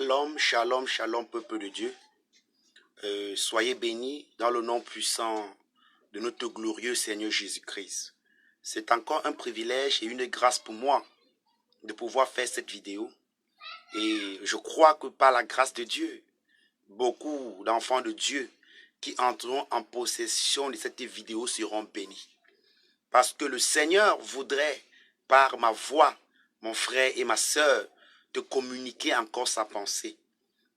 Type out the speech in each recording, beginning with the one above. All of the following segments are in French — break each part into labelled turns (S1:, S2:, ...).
S1: Shalom, shalom, shalom, peuple de Dieu. Soyez bénis dans le nom puissant de notre glorieux Seigneur Jésus-Christ. C'est encore un privilège et une grâce pour moi de pouvoir faire cette vidéo. Et je crois que par la grâce de Dieu, beaucoup d'enfants de Dieu qui entreront en possession de cette vidéo seront bénis. Parce que le Seigneur voudrait, par ma voix, mon frère et ma sœur, de communiquer encore sa pensée.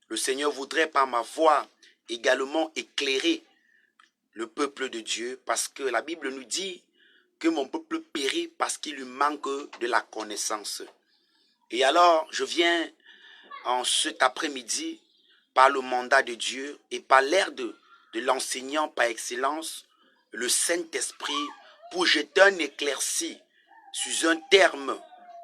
S1: Le Seigneur voudrait par ma voix également éclairer le peuple de Dieu, parce que la Bible nous dit que mon peuple périt parce qu'il lui manque de la connaissance. Et alors, je viens en cet après-midi, par le mandat de Dieu et par l'air de l'enseignant par excellence, le Saint-Esprit, pour jeter un éclairci sur un terme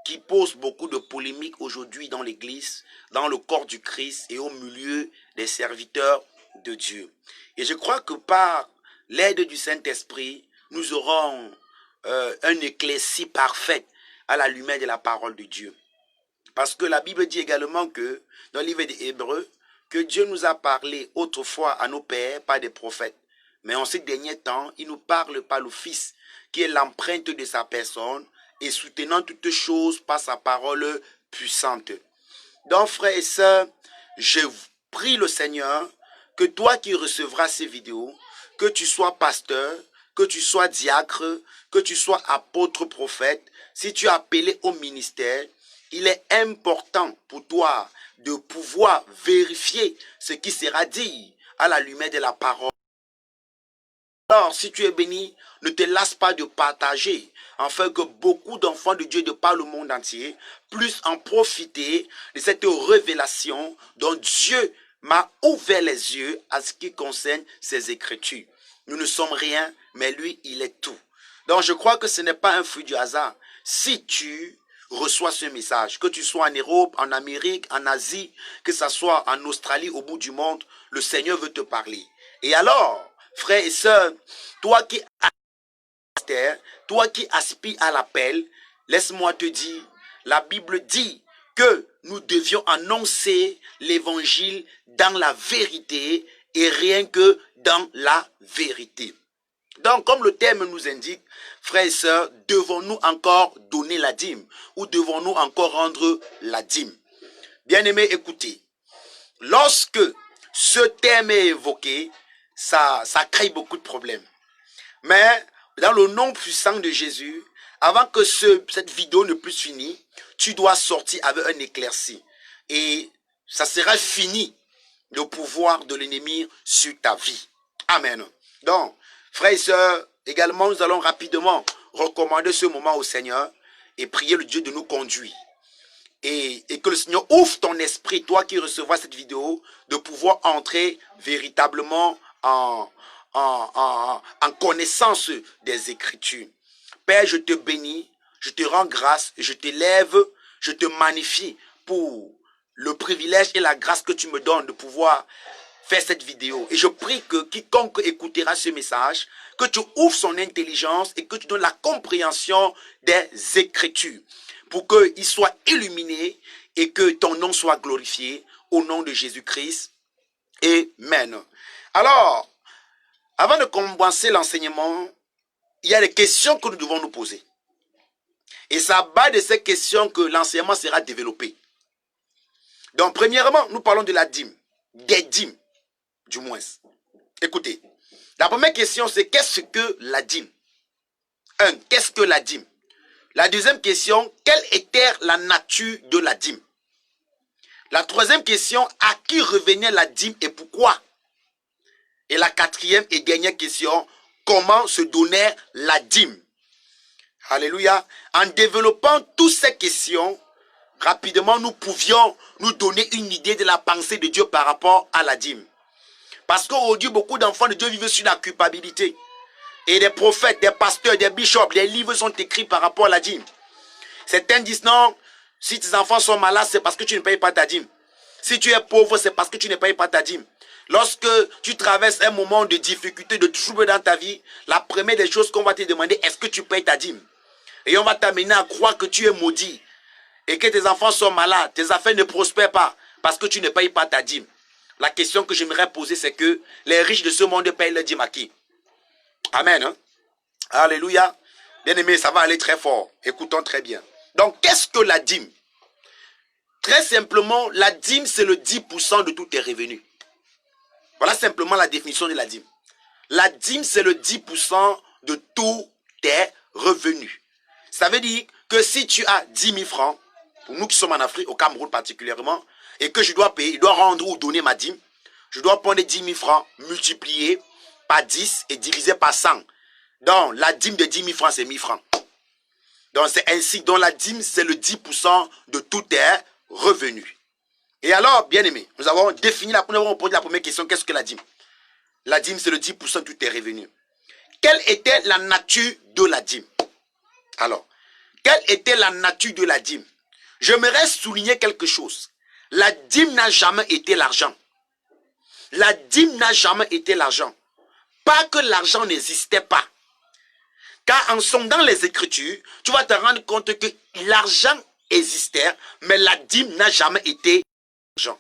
S1: qui pose beaucoup de polémiques aujourd'hui dans l'Église, dans le corps du Christ et au milieu des serviteurs de Dieu. Et je crois que par l'aide du Saint-Esprit, nous aurons un éclairci parfait à la lumière de la parole de Dieu. Parce que la Bible dit également que, dans le livre des Hébreux, que Dieu nous a parlé autrefois à nos pères par des prophètes. Mais en ces derniers temps, il nous parle par le Fils, qui est l'empreinte de sa personne, et soutenant toutes choses par sa parole puissante. Donc, frères et sœurs, je prie le Seigneur que toi qui recevras ces vidéos, que tu sois pasteur, que tu sois diacre, que tu sois apôtre, prophète, si tu es appelé au ministère, il est important pour toi de pouvoir vérifier ce qui sera dit à la lumière de la parole. Alors, si tu es béni, ne te lasse pas de partager, afin que beaucoup d'enfants de Dieu de par le monde entier puissent en profiter de cette révélation dont Dieu m'a ouvert les yeux à ce qui concerne ses Écritures. Nous ne sommes rien, mais lui, il est tout. Donc, je crois que ce n'est pas un fruit du hasard. Si tu reçois ce message, que tu sois en Europe, en Amérique, en Asie, que ce soit en Australie, au bout du monde, le Seigneur veut te parler. Et alors, frères et sœurs, toi qui aspires à l'appel, laisse-moi te dire, la Bible dit que nous devions annoncer l'évangile dans la vérité et rien que dans la vérité. Donc, comme le terme nous indique, frères et sœurs, devons-nous encore donner la dîme ou devons-nous encore rendre la dîme? Bien-aimés, écoutez, lorsque ce terme est évoqué, ça crée beaucoup de problèmes. Mais dans le nom puissant de Jésus, avant que cette vidéo ne puisse finir, tu dois sortir avec un éclairci. Et ça sera fini le pouvoir de l'ennemi sur ta vie. Amen. Donc, frères et sœurs, également, nous allons rapidement recommander ce moment au Seigneur et prier le Dieu de nous conduire. Et que le Seigneur ouvre ton esprit, toi qui recevras cette vidéo, de pouvoir entrer véritablement en connaissance des Écritures. Père, je te bénis, je te rends grâce, je t'élève, je te magnifie pour le privilège et la grâce que tu me donnes de pouvoir faire cette vidéo. Et je prie que quiconque écoutera ce message, que tu ouvres son intelligence et que tu donnes la compréhension des Écritures pour qu'il soit illuminé et que ton nom soit glorifié au nom de Jésus-Christ. Amen. Alors, avant de commencer l'enseignement, il y a des questions que nous devons nous poser. Et c'est à base de ces questions que l'enseignement sera développé. Donc, premièrement, nous parlons de la dîme. Des dîmes, du moins. Écoutez, la première question, c'est qu'est-ce que la dîme? Qu'est-ce que la dîme? La deuxième question, quelle était la nature de la dîme? La troisième question, à qui revenait la dîme et pourquoi? Et la quatrième et dernière question, comment se donnait la dîme? Alléluia. En développant toutes ces questions, rapidement, nous pouvions nous donner une idée de la pensée de Dieu par rapport à la dîme. Parce qu'aujourd'hui, beaucoup d'enfants de Dieu vivent sur la culpabilité. Et des prophètes, des pasteurs, des bishops, les livres sont écrits par rapport à la dîme. Certains disent non, si tes enfants sont malades, c'est parce que tu ne payes pas ta dîme. Si tu es pauvre, c'est parce que tu ne payes pas ta dîme. Lorsque tu traverses un moment de difficulté, de trouble dans ta vie, la première des choses qu'on va te demander, est-ce que tu payes ta dîme? Et on va t'amener à croire que tu es maudit et que tes enfants sont malades, tes affaires ne prospèrent pas. parce que tu ne payes pas ta dîme. La question que j'aimerais poser, c'est que les riches de ce monde payent leur dîme à qui? Amen. Hein? Alléluia. Bien-aimé, ça va aller très fort. Écoutons très bien. Donc, qu'est-ce que la dîme? Très simplement, la dîme, c'est le 10% de tous tes revenus. Voilà simplement la définition de la dîme. La dîme, c'est le 10% de tous tes revenus. Ça veut dire que si tu as 10 000 francs, pour nous qui sommes en Afrique, au Cameroun particulièrement, et que je dois payer, je dois rendre ou donner ma dîme, je dois prendre 10 000 francs multipliés par 10 et diviser par 100. Donc, la dîme de 10 000 francs, c'est 1 000 francs. Donc, c'est ainsi. Donc, la dîme, c'est le 10% de tous tes revenus. Et alors, bien aimé, nous avons défini, nous avons posé la première question. Qu'est-ce que la dîme? La dîme, c'est le 10% de tous tes revenus. Quelle était la nature de la dîme? Alors, quelle était la nature de la dîme? J'aimerais souligner quelque chose. La dîme n'a jamais été l'argent. La dîme n'a jamais été l'argent. Pas que l'argent n'existait pas. Car en sondant les Écritures, tu vas te rendre compte que l'argent existait, mais la dîme n'a jamais été l'argent.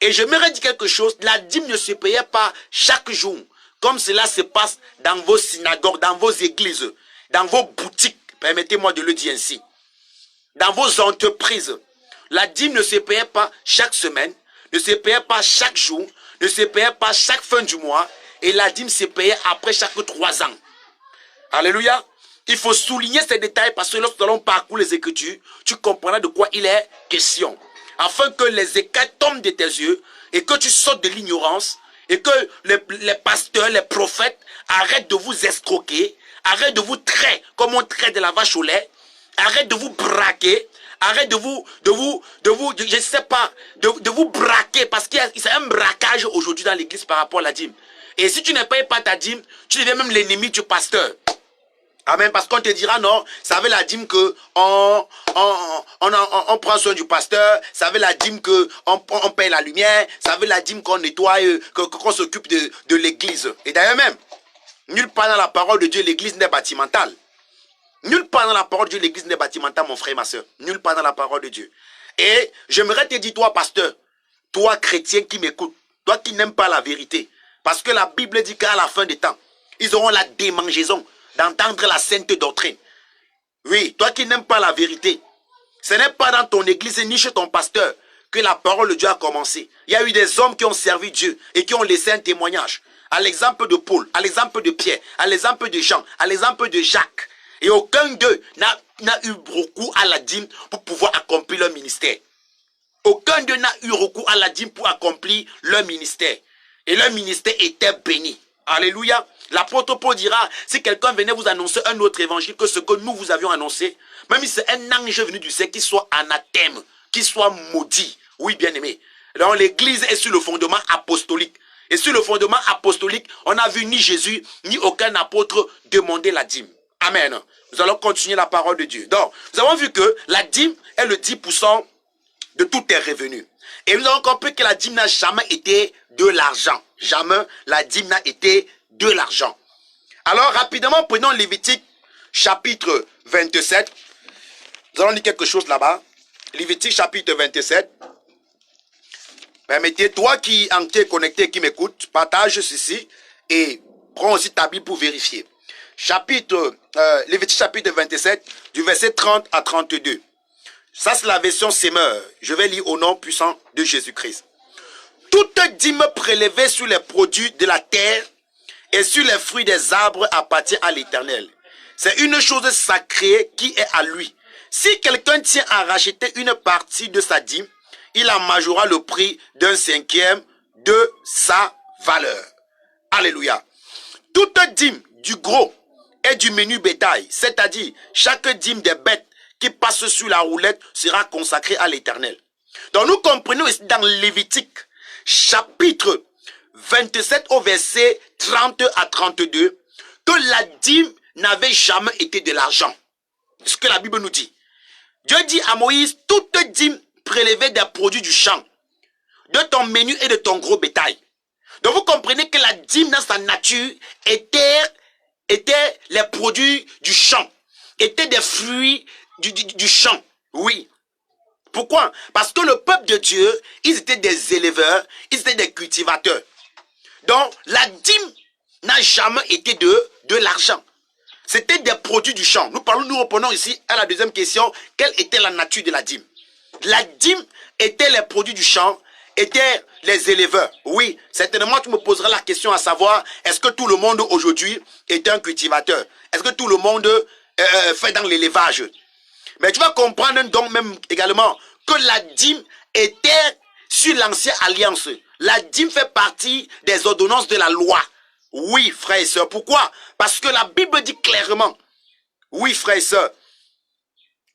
S1: Et j'aimerais dire quelque chose, la dîme ne se payait pas chaque jour, comme cela se passe dans vos synagogues, dans vos églises, dans vos boutiques, permettez-moi de le dire ainsi, dans vos entreprises. La dîme ne se payait pas chaque semaine, ne se payait pas chaque jour, ne se payait pas chaque fin du mois, et la dîme se payait après chaque 3 ans. Alléluia. Il faut souligner ces détails parce que lorsque nous allons parcourir les Écritures, tu comprendras de quoi il est question. Afin que les écailles tombent de tes yeux et que tu sortes de l'ignorance et que les pasteurs, les prophètes arrêtent de vous escroquer, arrêtent de vous traiter comme on traite de la vache au lait, arrêtent de vous braquer, arrêtent de vous je sais pas, de vous braquer parce qu'il y a un braquage aujourd'hui dans l'église par rapport à la dîme. Et si tu ne payes pas ta dîme, tu deviens même l'ennemi du pasteur. Amen, parce qu'on te dira non, ça veut la dîme que on prend soin du pasteur, ça veut la dîme que on paye la lumière, ça veut la dîme qu'on nettoie, qu'on s'occupe de l'église. Et d'ailleurs même, nulle part dans la parole de Dieu, l'église n'est bâtimentale. Nulle part dans la parole de Dieu, l'église n'est bâtimentale, mon frère et ma soeur. Nulle part dans la parole de Dieu. Et j'aimerais te dire, toi pasteur, toi chrétien qui m'écoute, toi qui n'aimes pas la vérité, parce que la Bible dit qu'à la fin des temps, ils auront la démangeaison d'entendre la sainte doctrine. Oui, toi qui n'aimes pas la vérité, ce n'est pas dans ton église ni chez ton pasteur que la parole de Dieu a commencé. Il y a eu des hommes qui ont servi Dieu et qui ont laissé un témoignage. À l'exemple de Paul, à l'exemple de Pierre, à l'exemple de Jean, à l'exemple de Jacques. Et aucun d'eux n'a eu recours à la dîme pour pouvoir accomplir leur ministère. Aucun d'eux n'a eu recours à la dîme pour accomplir leur ministère. Et leur ministère était béni. Alléluia. L'apôtre Paul dira, si quelqu'un venait vous annoncer un autre évangile que ce que nous vous avions annoncé, même si c'est un ange venu du ciel, qu'il soit anathème, qu'il soit maudit. Oui, bien aimé. Alors l'église est sur le fondement apostolique. Et sur le fondement apostolique, on n'a vu ni Jésus, ni aucun apôtre demander la dîme. Amen. Nous allons continuer la parole de Dieu. Donc, nous avons vu que la dîme est le 10% de tous tes revenus. Et nous avons compris que la dîme n'a jamais été de l'argent. Jamais la dîme n'a été de l'argent. Alors, rapidement, prenons Lévitique, chapitre 27. Nous allons lire quelque chose là-bas. Lévitique, chapitre 27. Permettez, toi qui es connecté, qui m'écoute, partage ceci et prends aussi ta Bible pour vérifier. Lévitique, chapitre 27, du verset 30 à 32. Ça, c'est la version Semeur. Je vais lire au nom puissant de Jésus-Christ. Toute dîme prélevée sur les produits de la terre et sur les fruits des arbres appartient à l'Éternel. C'est une chose sacrée qui est à lui. Si quelqu'un tient à racheter une partie de sa dîme, il en majorera le prix d'un 5e de sa valeur. Alléluia. Toute dîme du gros et du menu bétail, c'est-à-dire chaque dîme des bêtes qui passe sur la roulette sera consacrée à l'Éternel. Donc nous comprenons ici dans Lévitique, chapitre 27 au verset 30 à 32, que la dîme n'avait jamais été de l'argent. C'est ce que la Bible nous dit. Dieu dit à Moïse, toute dîme prélevée des produits du champ, de ton menu et de ton gros bétail. Donc vous comprenez que la dîme dans sa nature était les produits du champ, étaient des fruits du champ. Oui. Pourquoi? Parce que le peuple de Dieu, ils étaient des éleveurs, ils étaient des cultivateurs. Donc, la dîme n'a jamais été de l'argent. C'était des produits du champ. Nous reprenons ici à la deuxième question. Quelle était la nature de la dîme? La dîme était les produits du champ, étaient les éleveurs. Oui, certainement tu me poseras la question à savoir, est-ce que tout le monde aujourd'hui est un cultivateur? Est-ce que tout le monde fait dans l'élevage? Mais tu vas comprendre donc même également que la dîme était sur l'ancienne alliance. La dîme fait partie des ordonnances de la loi. Oui, frères et sœurs. Pourquoi? Parce que la Bible dit clairement, oui, frères et sœurs,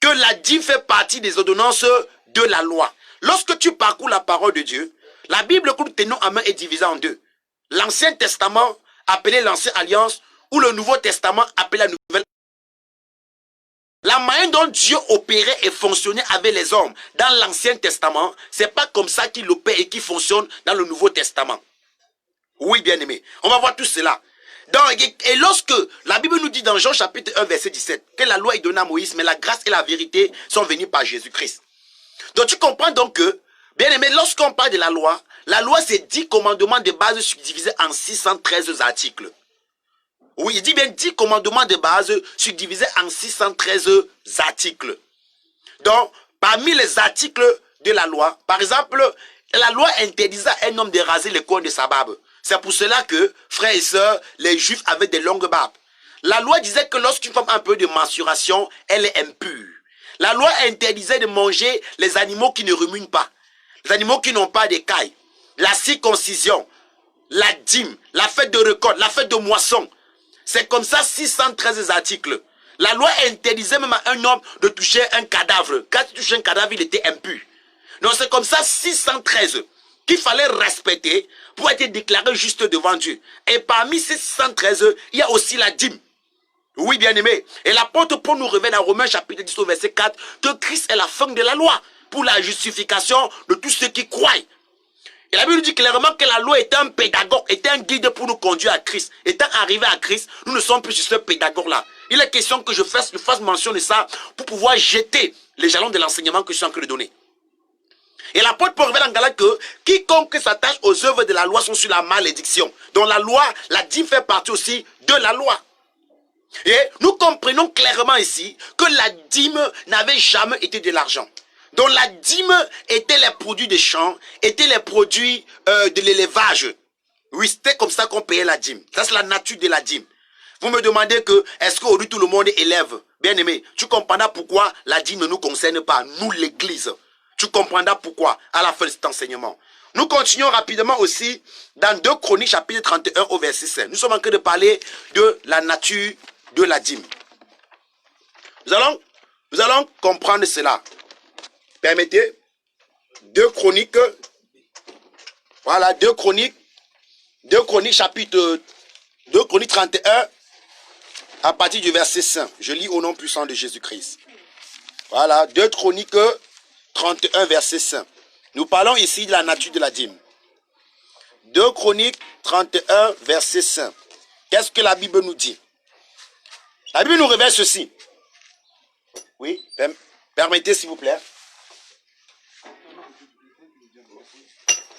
S1: que la dîme fait partie des ordonnances de la loi. Lorsque tu parcours la parole de Dieu, la Bible que nous tenons en main est divisée en deux. L'Ancien Testament, appelé l'Ancienne Alliance, ou le Nouveau Testament, appelé la Nouvelle. La manière dont Dieu opérait et fonctionnait avec les hommes dans l'Ancien Testament, c'est pas comme ça qu'il opère et qu'il fonctionne dans le Nouveau Testament. Oui, bien-aimé. On va voir tout cela. Et lorsque la Bible nous dit dans Jean chapitre 1, verset 17, que la loi est donnée à Moïse, mais la grâce et la vérité sont venues par Jésus-Christ. Donc tu comprends donc que, bien-aimé, lorsqu'on parle de la loi c'est 10 commandements de base subdivisés en 613 articles. Oui, il dit bien 10 commandements de base subdivisés en 613 articles. Donc, parmi les articles de la loi, par exemple, la loi interdisait à un homme de raser le coin de sa barbe. C'est pour cela que, frères et sœurs, les juifs avaient des longues barbes. La loi disait que lorsqu'une femme a un peu de menstruation, elle est impure. La loi interdisait de manger les animaux qui ne ruminent pas, les animaux qui n'ont pas d'écailles, la circoncision, la dîme, la fête de récolte, la fête de moisson. C'est comme ça 613 articles. La loi interdisait même à un homme de toucher un cadavre. Quand tu touches un cadavre, il était impur. Donc c'est comme ça 613 qu'il fallait respecter pour être déclaré juste devant Dieu. Et parmi ces 613, il y a aussi la dîme. Oui, bien-aimé. Et l'apôtre Paul nous révèle dans Romains chapitre 10 au verset 4 que Christ est la fin de la loi pour la justification de tous ceux qui croient. Et la Bible dit clairement que la loi était un pédagogue, était un guide pour nous conduire à Christ. Étant arrivé à Christ, nous ne sommes plus sur ce pédagogue-là. Il est question que je fasse mention de ça pour pouvoir jeter les jalons de l'enseignement que je suis en train de donner. Et l'apôtre Paul révèle en Galates que quiconque s'attache aux œuvres de la loi sont sur la malédiction. Donc la loi, la dîme fait partie aussi de la loi. Et nous comprenons clairement ici que la dîme n'avait jamais été de l'argent. Donc la dîme était les produits des champs, étaient les produits de l'élevage. Oui, c'était comme ça qu'on payait la dîme. Ça, c'est la nature de la dîme. Vous me demandez que, est-ce qu'aujourd'hui tout le monde élève? Bien aimé, tu comprendras pourquoi la dîme ne nous concerne pas, nous l'église. Tu comprendras pourquoi à la fin de cet enseignement. Nous continuons rapidement aussi dans 2 Chroniques chapitre 31 au verset 5. Nous sommes en train de parler de la nature de la dîme. Nous allons comprendre cela. Permettez. 2 Chroniques. Voilà, 2 Chroniques chapitre 2 Chroniques 31 à partir du verset 5. Je lis au nom puissant de Jésus-Christ. Voilà, 2 Chroniques 31 verset 5. Nous parlons ici de la nature de la dîme. 2 Chroniques 31 verset 5. Qu'est-ce que la Bible nous dit? La Bible nous révèle ceci. Oui, permettez s'il vous plaît.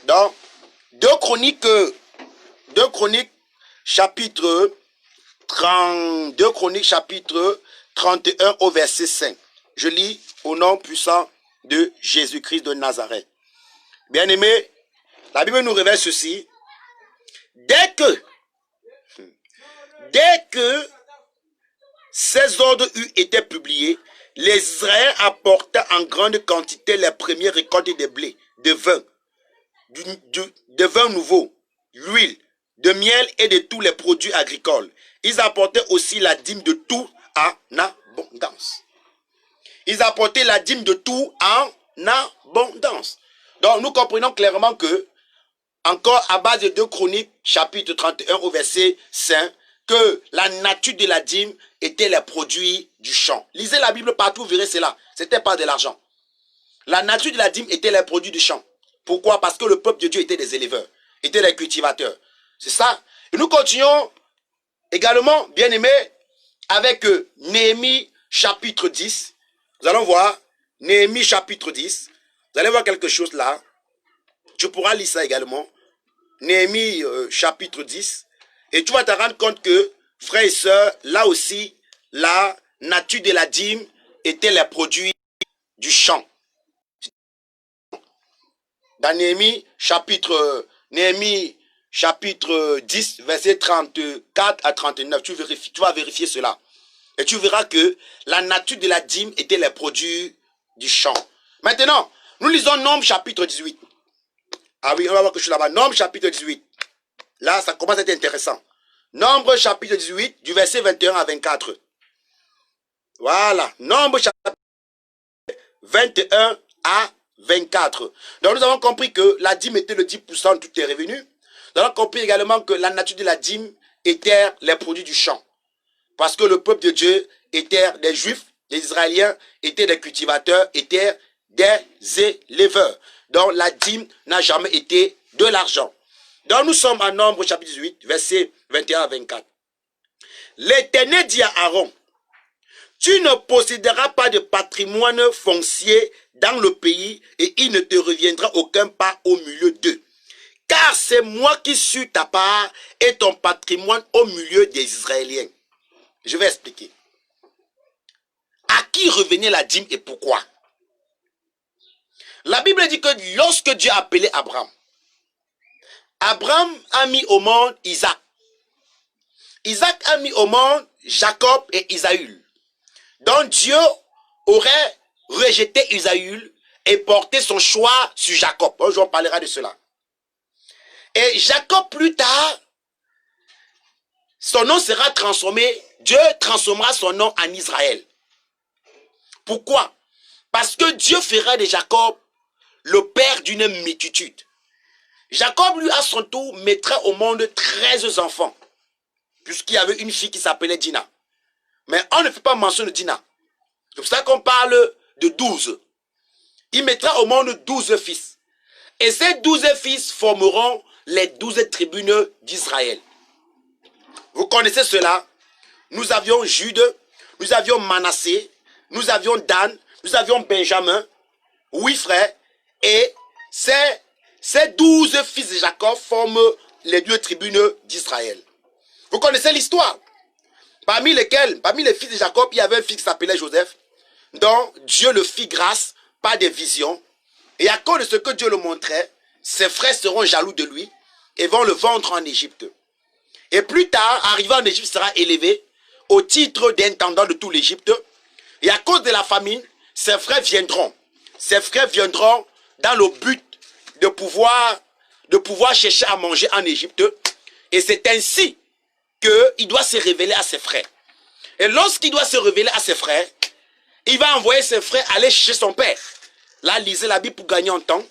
S1: Dans 2 Chroniques chapitre 31 au verset 5. Je lis au nom puissant de Jésus-Christ de Nazareth. Bien-aimés, la Bible nous révèle ceci. Dès que ces ordres eurent été publiés, les Israéliens apportaient en grande quantité les premières récoltes de blé, de vin, de vin nouveau, l'huile, de miel et de tous les produits agricoles. Ils apportaient aussi la dîme de tout en abondance. Ils apportaient la dîme de tout en abondance. Donc nous comprenons clairement que, encore à base de 2 Chroniques, chapitre 31 au verset 5, que la nature de la dîme était les produits du champ. Lisez la Bible partout, vous verrez cela. Ce n'était pas de l'argent. La nature de la dîme était les produits du champ. Pourquoi? Parce que le peuple de Dieu était des éleveurs, était des cultivateurs. C'est ça. Et nous continuons également, bien aimés, avec Néhémie chapitre 10. Nous allons voir Néhémie chapitre 10. Vous allez voir quelque chose là. Tu pourras lire ça également. Néhémie chapitre 10. Et tu vas te rendre compte que, frères et sœurs, là aussi, la nature de la dîme était les produits du champ. Dans Néhémie chapitre 10, verset 34 à 39, tu vas vérifier cela. Et tu verras que la nature de la dîme était les produits du champ. Maintenant, nous lisons Nombre chapitre 18. Ah oui, on va voir que je suis là-bas. Nombre chapitre 18. Là, ça commence à être intéressant. Nombre chapitre 18, du verset 21 à 24. Voilà. Nombre chapitre 21 à 24. Donc, nous avons compris que la dîme était le 10% de tous tes revenus. Nous avons compris également que la nature de la dîme était les produits du champ. Parce que le peuple de Dieu était des Juifs, des Israéliens, étaient des cultivateurs, étaient des éleveurs. Donc la dîme n'a jamais été de l'argent. Donc nous sommes en Nombre chapitre 18, versets 21 à 24. L'Éternel dit à Aaron, tu ne posséderas pas de patrimoine foncier dans le pays et il ne te reviendra aucun pas au milieu d'eux. Car c'est moi qui suis ta part et ton patrimoine au milieu des Israéliens. Je vais expliquer. À qui revenait la dîme et pourquoi? La Bible dit que lorsque Dieu a appelé Abraham, Abraham a mis au monde Isaac. Isaac a mis au monde Jacob et Isaïe. Donc Dieu aurait rejeté Isaïe et porté son choix sur Jacob. Un jour on parlera de cela. Et Jacob plus tard, son nom sera transformé, Dieu transformera son nom en Israël. Pourquoi? Parce que Dieu fera de Jacob le père d'une multitude. Jacob, lui, à son tour, mettra au monde 13 enfants, puisqu'il y avait une fille qui s'appelait Dina. Mais on ne fait pas mention de Dina. C'est pour ça qu'on parle de 12. Il mettra au monde 12 fils. Et ces 12 fils formeront les 12 tribus d'Israël. Vous connaissez cela? Nous avions Jude, nous avions Manassé, nous avions Dan, nous avions Benjamin, 8 frères, et ces 12 fils de Jacob forment les 2 tribus d'Israël. Vous connaissez l'histoire? Parmi les fils de Jacob, il y avait un fils qui s'appelait Joseph, dont Dieu le fit grâce par des visions. Et à cause de ce que Dieu le montrait, ses frères seront jaloux de lui et vont le vendre en Égypte. Et plus tard, arrivé en Égypte, sera élevé au titre d'intendant de tout l'Égypte. Et à cause de la famine, ses frères viendront. Ses frères viendront dans le but de pouvoir chercher à manger en Égypte. Et c'est ainsi qu'il doit se révéler à ses frères. Et lorsqu'il doit se révéler à ses frères, il va envoyer ses frères aller chercher son père. Là, lisez la Bible pour gagner en temps.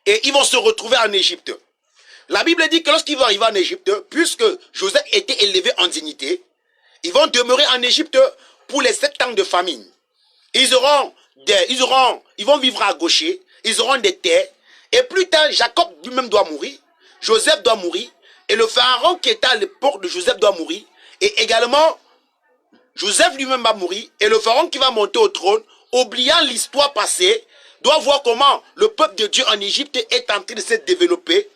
S1: Et ils vont se retrouver en Égypte. La Bible dit que lorsqu'ils vont arriver en Égypte, puisque Joseph était élevé en dignité, ils vont demeurer en Égypte pour les 7 ans de famine. Ils vont vivre à gaucher, ils auront des terres. Et plus tard, Jacob lui-même doit mourir, Joseph doit mourir, et le pharaon qui était à l'époque de Joseph doit mourir, et également, Joseph lui-même va mourir, et le pharaon qui va monter au trône, oubliant l'histoire passée, doit voir comment le peuple de Dieu en Égypte est en train de se développer,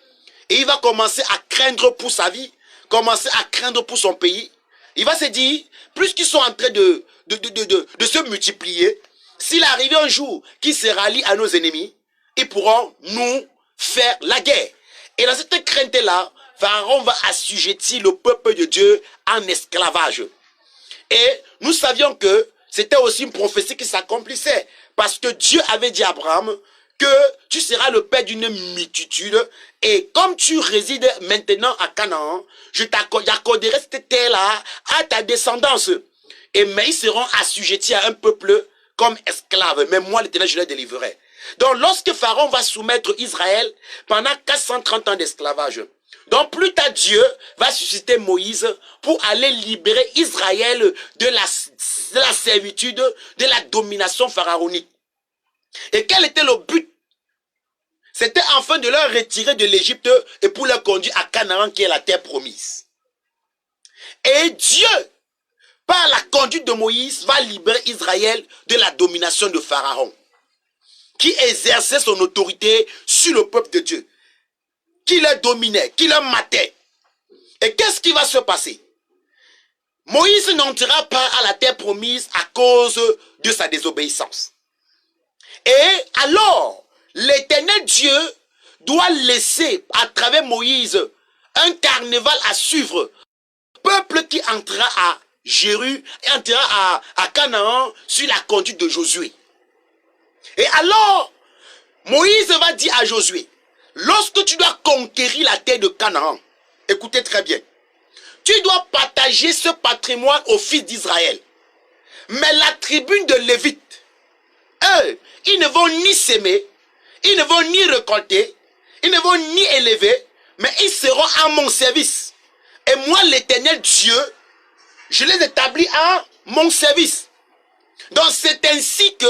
S1: et il va commencer à craindre pour sa vie, commencer à craindre pour son pays. Il va se dire, puisqu'ils sont en train de se multiplier, s'il arrive un jour qu'ils se rallient à nos ennemis, ils pourront nous faire la guerre. Et dans cette crainte-là, Pharaon va assujettir le peuple de Dieu en esclavage. Et nous savions que c'était aussi une prophétie qui s'accomplissait. Parce que Dieu avait dit à Abraham que tu seras le père d'une multitude. Et comme tu résides maintenant à Canaan, j'accorderai cette terre-là à ta descendance. Mais ils seront assujettis à un peuple comme esclaves. Mais moi, l'Éternel, je les délivrerai. Donc, lorsque Pharaon va soumettre Israël pendant 430 ans d'esclavage, donc plus tard Dieu va susciter Moïse pour aller libérer Israël de la servitude, de la domination pharaonique. Et quel était le but? C'était enfin de leur retirer de l'Égypte et pour leur conduire à Canaan qui est la terre promise. Et Dieu, par la conduite de Moïse, va libérer Israël de la domination de Pharaon, qui exerçait son autorité sur le peuple de Dieu, qui le dominait, qui le matait. Et qu'est-ce qui va se passer? Moïse n'entrera pas à la terre promise à cause de sa désobéissance. Et alors, l'Éternel Dieu doit laisser à travers Moïse un carnaval à suivre. Peuple qui entrera à Jéru et entrera à Canaan sur la conduite de Josué. Et alors, Moïse va dire à Josué, lorsque tu dois conquérir la terre de Canaan, écoutez très bien, tu dois partager ce patrimoine aux fils d'Israël. Mais la tribu de Lévite, eux, ils ne vont ni s'aimer, ils ne vont ni récolter, ils ne vont ni élever, mais ils seront à mon service. Et moi, l'Éternel Dieu, je les établis à mon service. Donc c'est ainsi que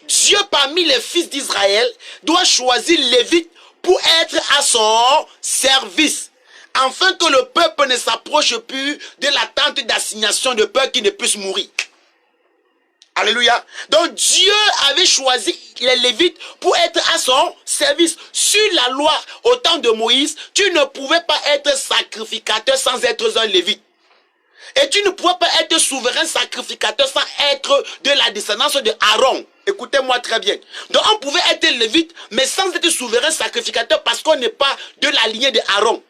S1: Dieu parmi les fils d'Israël doit choisir Lévite pour être à son service, afin que le peuple ne s'approche plus de la tente d'assignation de peur qu'il ne puisse mourir. Alléluia. Donc Dieu avait choisi les Lévites pour être à son service. Sur la loi au temps de Moïse, tu ne pouvais pas être sacrificateur sans être un Lévite. Et tu ne pouvais pas être souverain sacrificateur sans être de la descendance de Aaron. Écoutez-moi très bien. Donc on pouvait être Lévite, mais sans être souverain sacrificateur parce qu'on n'est pas de la lignée de Aaron.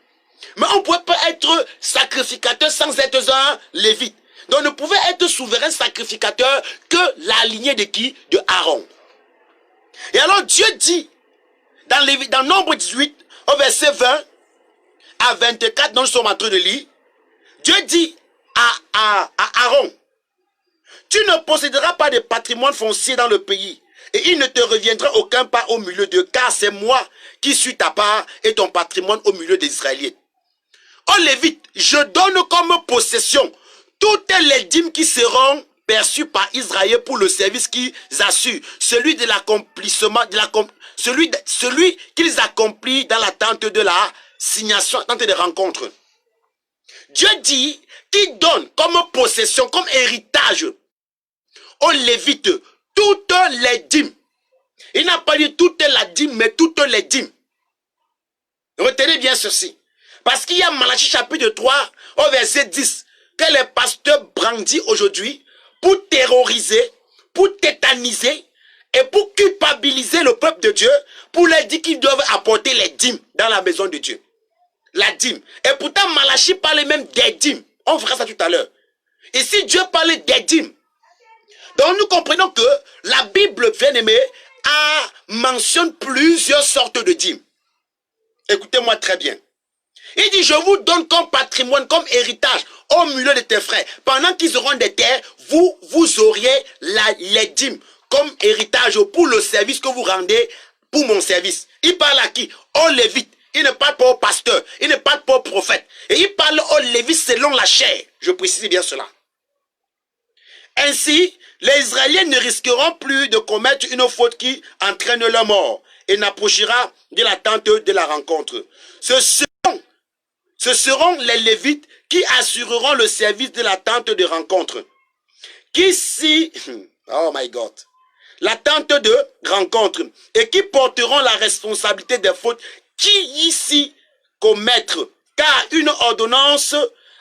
S1: Mais on ne pouvait pas être sacrificateur sans être un Lévite. Donc on ne pouvait être souverain sacrificateur que la lignée de qui? De Aaron. Et alors Dieu dit, dans Nombre 18, au verset 20 à 24, dont nous sommes en train de lire, Dieu dit à Aaron, tu ne posséderas pas de patrimoine foncier dans le pays, et il ne te reviendra aucun part au milieu d'eux, car c'est moi qui suis ta part et ton patrimoine au milieu des Israéliens. Ô Lévite, je donne comme possession toutes les dîmes qui seront perçues par Israël pour le service qu'ils assurent, celui de l'accomplissement, celui qu'ils accomplissent dans la tente de la signation, tente de rencontre. Dieu dit qu'il donne comme possession, comme héritage aux Lévites toutes les dîmes. Il n'a pas dit toute la dîme, mais toutes les dîmes. Retenez bien ceci. Parce qu'il y a Malachie chapitre 3 au verset 10 que les pasteurs brandissent aujourd'hui pour terroriser, pour tétaniser et pour culpabiliser le peuple de Dieu, pour leur dire qu'ils doivent apporter les dîmes dans la maison de Dieu. La dîme. Et pourtant Malachie parle même des dîmes. On verra ça tout à l'heure. Ici Dieu parle des dîmes. Donc nous comprenons que la Bible, bien-aimée, mentionne plusieurs sortes de dîmes. Écoutez-moi très bien. Il dit, je vous donne comme patrimoine, comme héritage, au milieu de tes frères. Pendant qu'ils auront des terres, vous auriez les dîmes comme héritage pour le service que vous rendez pour mon service. Il parle à qui? Aux Lévites. Il ne parle pas aux pasteurs. Il ne parle pas aux prophètes. Et il parle aux Lévites selon la chair. Je précise bien cela. Ainsi, les Israéliens ne risqueront plus de commettre une faute qui entraîne leur mort et n'approchera de la tente de la rencontre. Ce seront les Lévites qui assureront le service de la tente de rencontre. Oh my God, la tente de rencontre, et qui porteront la responsabilité des fautes qui ici commettre, car une ordonnance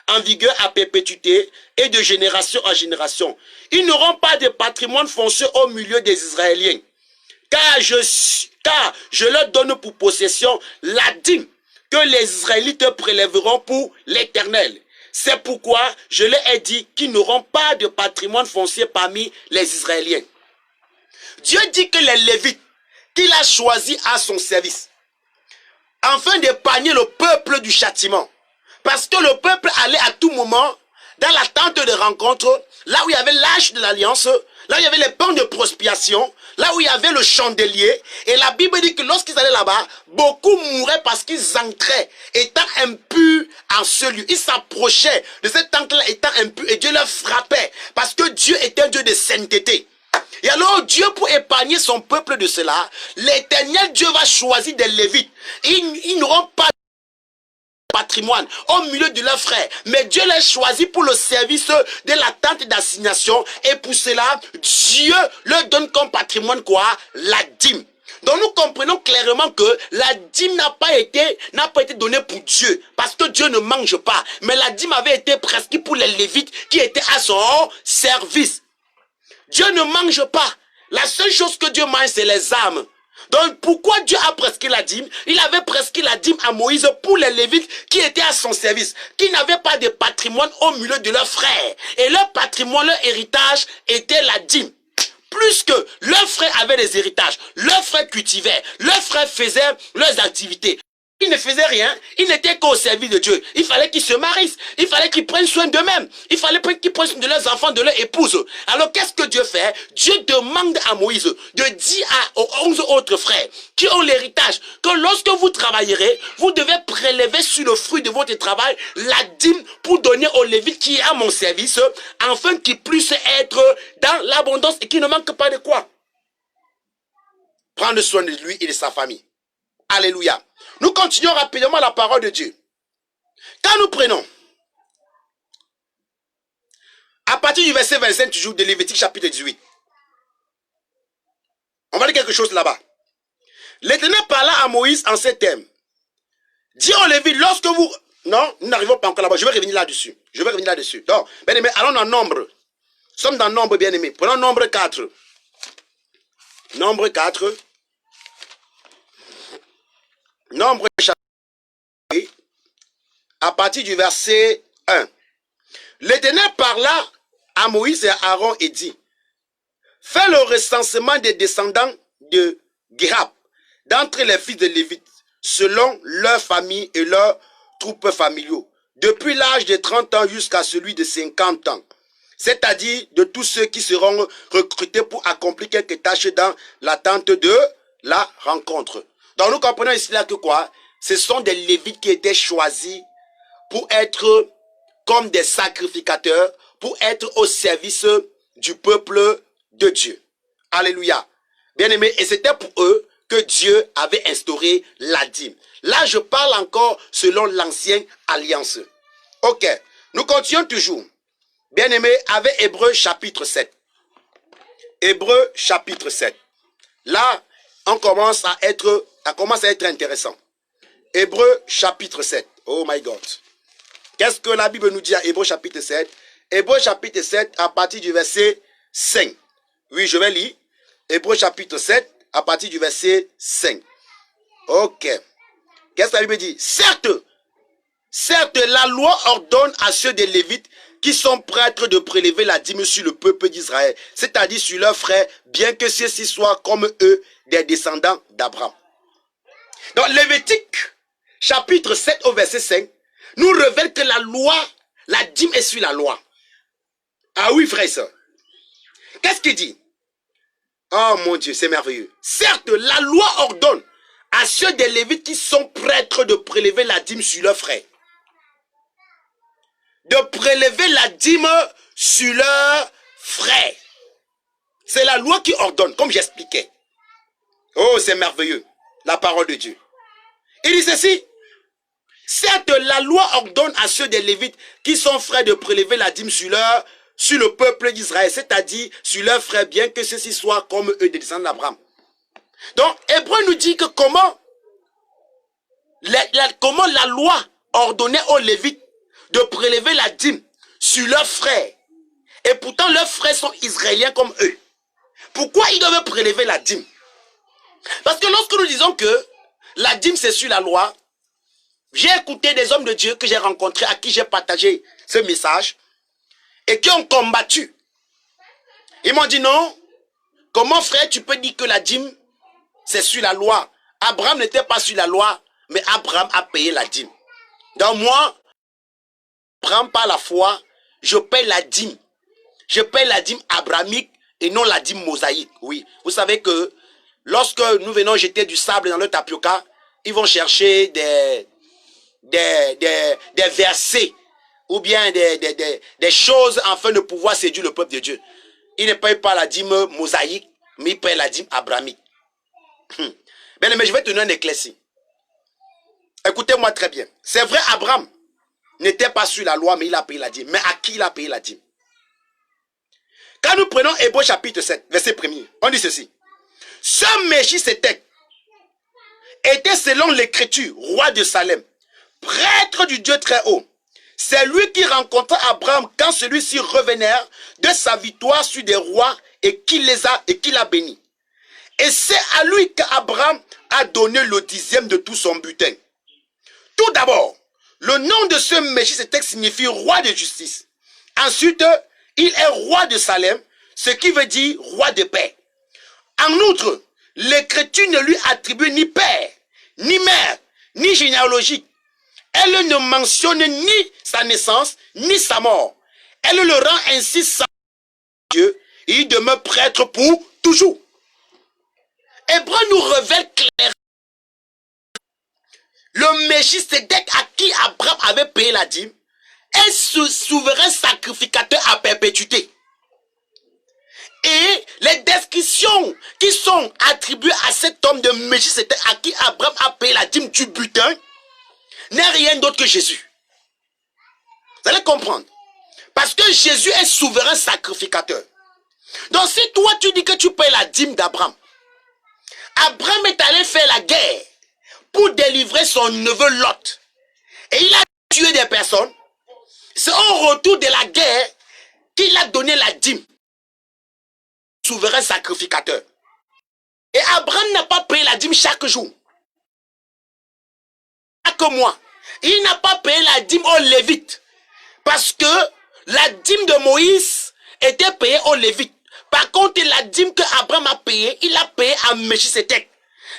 S1: en vigueur à perpétuité et de génération en génération. Ils n'auront pas de patrimoine foncier au milieu des Israéliens, car je leur donne pour possession la dîme que les Israélites prélèveront pour l'Éternel. C'est pourquoi je leur ai dit qu'ils n'auront pas de patrimoine foncier parmi les Israéliens. Dieu dit que les Lévites, qu'il a choisis à son service, afin d'épargner le peuple du châtiment. Parce que le peuple allait à tout moment dans la tente de rencontre, là où il y avait l'arche de l'alliance, là où il y avait les pains de prospiation, là où il y avait le chandelier. Et la Bible dit que lorsqu'ils allaient là-bas, beaucoup mouraient parce qu'ils entraient, étant impurs en ce lieu. Ils s'approchaient de cette tente-là étant impurs et Dieu leur frappait. Parce que Dieu était un Dieu de sainteté. Et alors Dieu, pour épargner son peuple de cela, l'Éternel Dieu va choisir des Lévites. Ils n'auront pas patrimoine au milieu de leurs frères. Mais Dieu les choisit pour le service de la tente d'assignation. Et pour cela, Dieu leur donne comme patrimoine quoi? La dîme. Donc nous comprenons clairement que la dîme n'a pas été donnée pour Dieu. Parce que Dieu ne mange pas. Mais la dîme avait été prescrite pour les Lévites qui étaient à son service. Dieu ne mange pas. La seule chose que Dieu mange, c'est les âmes. Donc pourquoi Dieu a prescrit la dîme? Il avait prescrit la dîme à Moïse pour les Lévites qui étaient à son service, qui n'avaient pas de patrimoine au milieu de leurs frères. Et leur patrimoine, leur héritage était la dîme. Plus que leurs frères avaient des héritages, leurs frères cultivaient, leurs frères faisaient leurs activités. Ils ne faisaient rien, ils n'étaient qu'au service de Dieu. Il fallait qu'ils se marient, il fallait qu'ils prennent soin d'eux-mêmes, il fallait qu'ils prennent soin de leurs enfants, de leurs épouses. Alors qu'est-ce que Dieu fait? Dieu demande à Moïse de dire aux 11 autres frères qui ont l'héritage que lorsque vous travaillerez, vous devez prélever sur le fruit de votre travail la dîme pour donner aux Lévites qui est à mon service, afin qu'ils puissent être dans l'abondance et qu'ils ne manquent pas de quoi? Prendre soin de lui et de sa famille. Alléluia. Nous continuons rapidement la parole de Dieu. Quand nous prenons, à partir du verset 25 toujours de Lévitique chapitre 18, on va dire quelque chose là-bas. L'Éternel parla à Moïse en ces termes. Dis aux Lévites, lorsque vous... Non, nous n'arrivons pas encore là-bas. Je vais revenir là-dessus. Donc, bien aimé, allons dans Nombre. Nous sommes dans Nombre, bien aimé. Prenons Nombre 4. Nombre 4. Nombre chapitre, à partir du verset 1. L'Éternel parla à Moïse et à Aaron et dit, fais le recensement des descendants de Gérab, d'entre les fils de Lévite, selon leur famille et leurs troupes familiaux, depuis l'âge de 30 ans jusqu'à celui de 50 ans, c'est-à-dire de tous ceux qui seront recrutés pour accomplir quelques tâches dans l'attente de la rencontre. Donc nous comprenons ici là que quoi? Ce sont des Lévites qui étaient choisis pour être comme des sacrificateurs, pour être au service du peuple de Dieu. Alléluia. Bien aimé, et c'était pour eux que Dieu avait instauré la dîme. Là, je parle encore selon l'ancienne alliance. Ok, nous continuons toujours. Bien aimé, avec Hébreux chapitre 7. Hébreux chapitre 7. Là, on commence à être intéressant. Hébreux chapitre 7. Oh my God. Qu'est-ce que la Bible nous dit à Hébreux chapitre 7? Hébreux chapitre 7 à partir du verset 5. Oui, je vais lire. Hébreux chapitre 7 à partir du verset 5. Ok. Qu'est-ce que la Bible dit? Certes, la loi ordonne à ceux des Lévites qui sont prêtres de prélever la dîme sur le peuple d'Israël, c'est-à-dire sur leurs frères, bien que ceux-ci soient comme eux, des descendants d'Abraham. Donc, Lévitique, chapitre 7 au verset 5, nous révèle que la loi, la dîme est sur la loi. Ah oui, frère et soeur. Qu'est-ce qu'il dit? Oh mon Dieu, c'est merveilleux. Certes, la loi ordonne à ceux des Lévites qui sont prêtres de prélever la dîme sur leurs frères. De prélever la dîme sur leurs frères. C'est la loi qui ordonne, comme j'expliquais. Oh, c'est merveilleux, la parole de Dieu. Il dit ceci. Certes, la loi ordonne à ceux des Lévites qui sont frères de prélever la dîme sur le peuple d'Israël, c'est-à-dire sur leurs frères, bien que ceux-ci soient comme eux, des descendants d'Abraham. Donc, Hébreu nous dit que comment la loi ordonnait aux Lévites de prélever la dîme sur leurs frères. Et pourtant, leurs frères sont israéliens comme eux. Pourquoi ils doivent prélever la dîme? Parce que lorsque nous disons que la dîme c'est sur la loi, j'ai écouté des hommes de Dieu que j'ai rencontrés, à qui j'ai partagé ce message, et qui ont combattu. Ils m'ont dit non, comment frère tu peux dire que la dîme c'est sur la loi? Abraham n'était pas sur la loi, mais Abraham a payé la dîme. Donc moi, Abraham par la foi, je paye la dîme. Je paye la dîme abrahamique et non la dîme mosaïque. Oui, vous savez que lorsque nous venons jeter du sable dans le tapioca, ils vont chercher des versets ou bien des choses afin de pouvoir séduire le peuple de Dieu. Ils ne payent pas la dîme mosaïque, mais ils payent la dîme abrahamique. Bien, mais je vais te donner un éclairci. Écoutez-moi très bien. C'est vrai, Abraham n'était pas sur la loi, mais il a payé la dîme. Mais à qui il a payé la dîme? Quand nous prenons Hébreux chapitre 7, verset 1er, on dit ceci. Ce Melchisédek était selon l'écriture, roi de Salem, prêtre du Dieu très haut. C'est lui qui rencontra Abraham quand celui-ci revenait de sa victoire sur des rois et qui l'a béni. Et c'est à lui qu'Abraham a donné le 10e de tout son butin. Tout d'abord, le nom de ce Melchisédek signifie roi de justice. Ensuite, il est roi de Salem, ce qui veut dire roi de paix. En outre, l'écriture ne lui attribue ni père, ni mère, ni généalogie. Elle ne mentionne ni sa naissance, ni sa mort. Elle le rend ainsi sans Dieu et il demeure prêtre pour toujours. Hébreu nous révèle clairement le Melchisédek à qui Abraham avait payé la dîme est souverain sacrificateur à perpétuité. Et les descriptions qui sont attribuées à cet homme de Melchisédek à qui Abraham a payé la dîme du butin n'est rien d'autre que Jésus. Vous allez comprendre. Parce que Jésus est souverain sacrificateur. Donc si toi tu dis que tu payes la dîme d'Abraham, Abraham est allé faire la guerre pour délivrer son neveu Lot. Et il a tué des personnes. C'est au retour de la guerre qu'il a donné la dîme. Souverain sacrificateur. Et Abraham n'a pas payé la dîme chaque jour. Chaque mois. Il n'a pas payé la dîme aux Lévites. Parce que la dîme de Moïse était payée aux Lévites. Par contre, la dîme que Abraham a payée, il a payé à Melchisédek.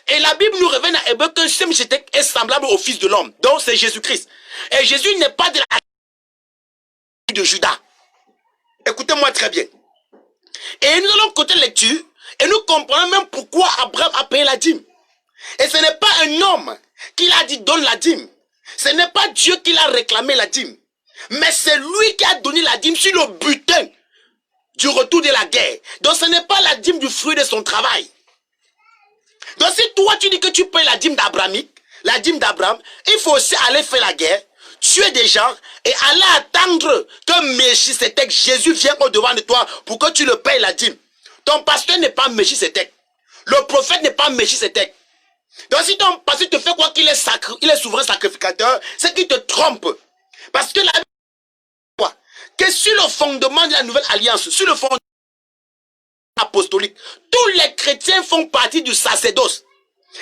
S1: Et la Bible nous révèle dans Hébreu que ce Melchisédek est semblable au Fils de l'homme. Donc c'est Jésus-Christ. Et Jésus n'est pas de la de Judas. Écoutez-moi très bien. Et nous allons côté lecture et nous comprenons même pourquoi Abraham a payé la dîme. Et ce n'est pas un homme qui l'a dit donne la dîme. Ce n'est pas Dieu qui l'a réclamé la dîme. Mais c'est lui qui a donné la dîme sur le butin du retour de la guerre. Donc ce n'est pas la dîme du fruit de son travail. Donc si toi tu dis que tu payes la dîme d'Abrahamique, la dîme d'Abraham, il faut aussi aller faire la guerre, tuer des gens et aller attendre que Melchisédek, Jésus vienne au-devant de toi pour que tu le payes la dîme. Ton pasteur n'est pas Melchisédek. Le prophète n'est pas Melchisédek. Donc si ton pasteur te fait croire qu'il est souverain sacrificateur, c'est qu'il te trompe. Parce que la Bible dit que sur le fondement de la nouvelle alliance, sur le fondement apostolique, tous les chrétiens font partie du sacerdoce.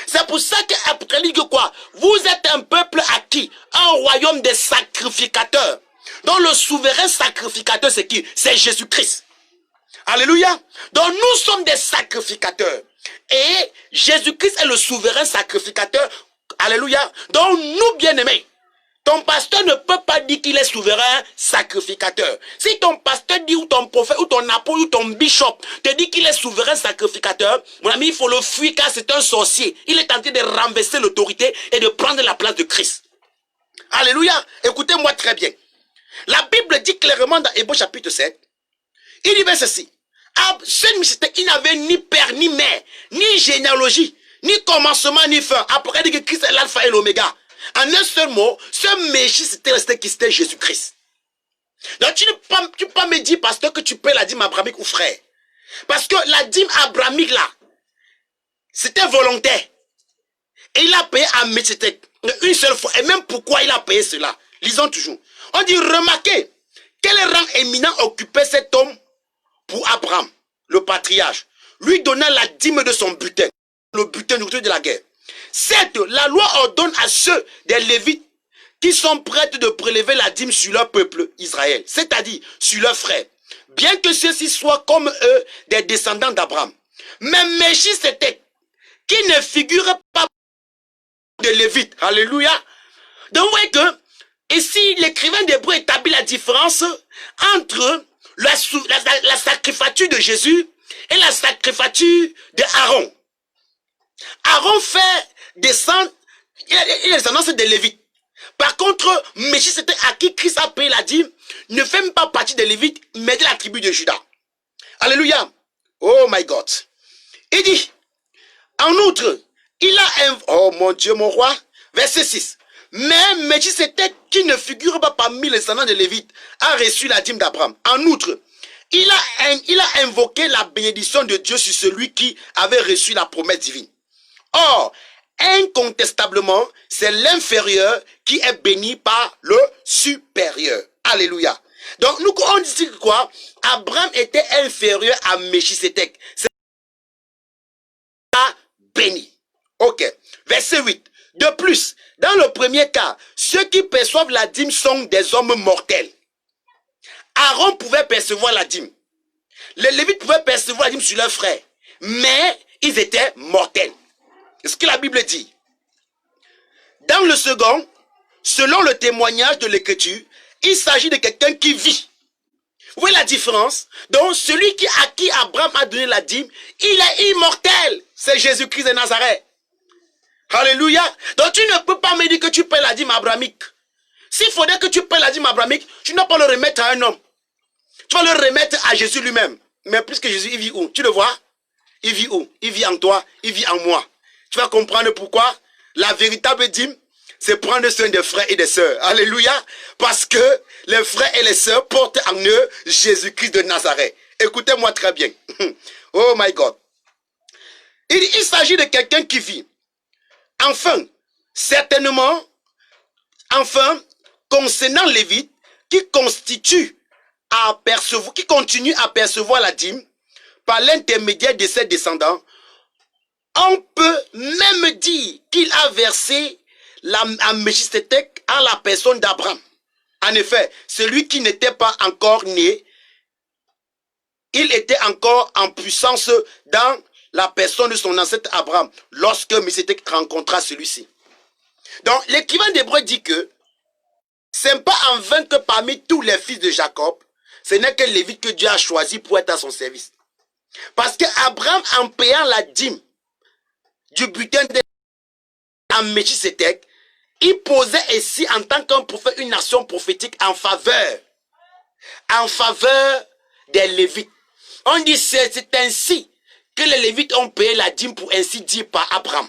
S1: C'est pour ça qu'après dit que quoi? Vous êtes un peuple acquis, un royaume de sacrificateurs. Donc le souverain sacrificateur, c'est qui? C'est Jésus-Christ. Alléluia. Donc nous sommes des sacrificateurs. Et Jésus-Christ est le souverain sacrificateur. Alléluia. Donc nous, bien-aimés, ton pasteur ne peut pas dire qu'il est souverain sacrificateur. Si ton pasteur dit, ou ton prophète, ou ton apôtre, ou ton bishop te dit qu'il est souverain sacrificateur, mon ami, il faut le fuir car c'est un sorcier. Il est tenté de renverser l'autorité et de prendre la place de Christ. Alléluia. Écoutez-moi très bien. La Bible dit clairement dans Hébreux chapitre 7, il dit bien ceci. Ce Melchisédek, il n'avait ni père, ni mère, ni généalogie, ni commencement, ni fin. Après, il dit que Christ est l'alpha et l'oméga. En un seul mot, ce Melchisédek qui c'était Jésus-Christ. Donc tu ne peux pas me dire, pasteur, que tu payes la dîme abrahamique ou frère. Parce que la dîme abrahamique là, c'était volontaire. Et il a payé à Melchisédek une seule fois. Et même pourquoi il a payé cela. Lisons toujours. On dit, remarquez, quel rang éminent occupait cet homme pour Abraham, le patriarche, lui donnant la dîme de son butin, le butin du retour de la guerre. Certes, la loi ordonne à ceux des Lévites qui sont prêts de prélever la dîme sur leur peuple Israël, c'est-à-dire sur leurs frères, bien que ceux-ci soient comme eux des descendants d'Abraham. Mais Melchisédek, qui ne figure pas de Lévite, alléluia. Donc vous voyez que ici l'écrivain d'Hébreux établit la différence entre la sacrificature de Jésus et la sacrificature d'Aaron. Aaron fait descendre, il est descendance des Lévites. Par contre, Melchisédek à qui Christ a payé la dîme ne fait même pas partie des Lévites, mais de la tribu de Juda. Alléluia. Oh my God. Il dit, en outre, il a un... Oh mon Dieu, mon roi. Verset 6. Mais Melchisédek, qui ne figure pas parmi les descendants de Lévite, a reçu la dîme d'Abraham. En outre, il a invoqué la bénédiction de Dieu sur celui qui avait reçu la promesse divine. Or, incontestablement, c'est l'inférieur qui est béni par le supérieur. Alléluia. Donc, nous, on dit quoi? Abraham était inférieur à Melchisédek. C'est béni. Ok. Verset 8. De plus, dans le premier cas, ceux qui perçoivent la dîme sont des hommes mortels. Aaron pouvait percevoir la dîme. Les Lévites pouvaient percevoir la dîme sur leurs frères. Mais ils étaient mortels. C'est ce que la Bible dit. Dans le second, selon le témoignage de l'Écriture, il s'agit de quelqu'un qui vit. Vous voyez la différence? Donc, celui à qui Abraham a donné la dîme, il est immortel. C'est Jésus-Christ de Nazareth. Alléluia. Donc, tu ne peux pas me dire que tu paies la dîme abrahamique. S'il faudrait que tu paies la dîme abrahamique, tu ne dois pas le remettre à un homme. Tu vas le remettre à Jésus lui-même. Mais puisque Jésus, il vit où? Tu le vois? Il vit où? Il vit en toi, il vit en moi. Tu vas comprendre pourquoi la véritable dîme, c'est prendre soin des frères et des sœurs. Alléluia. Parce que les frères et les sœurs portent en eux Jésus-Christ de Nazareth. Écoutez-moi très bien. Oh my God. Il s'agit de quelqu'un qui vit. Enfin, certainement, concernant Lévite, qui continue à percevoir la dîme par l'intermédiaire de ses descendants, on peut même dire qu'il a versé à Melchisédek à la personne d'Abraham. En effet, celui qui n'était pas encore né, il était encore en puissance dans la personne de son ancêtre Abraham, lorsque Melchisédek rencontra celui-ci. Donc, l'écrivain d'Hébreu dit que c'est pas en vain que parmi tous les fils de Jacob, ce n'est que Lévite que Dieu a choisi pour être à son service. Parce que Abraham, en payant la dîme du butin de Melchisédek, il posait ici en tant qu'un prophète une action prophétique en faveur des Lévites. On dit c'est ainsi que les Lévites ont payé la dîme pour ainsi dire par Abraham.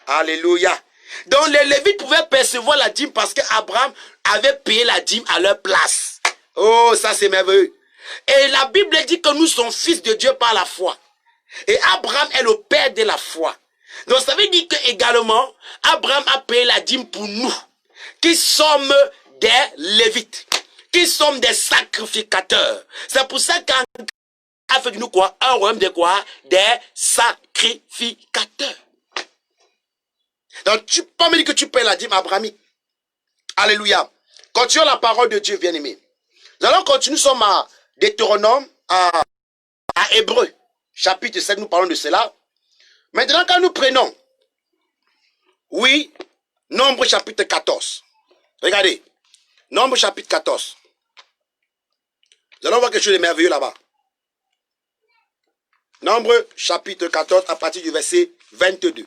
S1: Alléluia. Donc les Lévites pouvaient percevoir la dîme parce qu'Abraham avait payé la dîme à leur place. Oh, ça c'est merveilleux. Et la Bible dit que nous sommes fils de Dieu par la foi. Et Abraham est le père de la foi. Donc ça veut dire que également, Abraham a payé la dîme pour nous, qui sommes des Lévites, qui sommes des sacrificateurs. C'est pour ça qu'A fait de nous quoi? Un royaume de quoi? Des sacrificateurs. Donc tu peux me dire que tu payes la dîme abrahamique. Alléluia. Continuons la parole de Dieu, bien-aimé. Nous allons continuer, nous sommes à Deutéronome, à Hébreu, chapitre 7, nous parlons de cela. Maintenant, quand nous prenons, oui, Nombre chapitre 14. Regardez, Nombre chapitre 14. Nous allons voir quelque chose de merveilleux là-bas. Nombre chapitre 14 à partir du verset 22.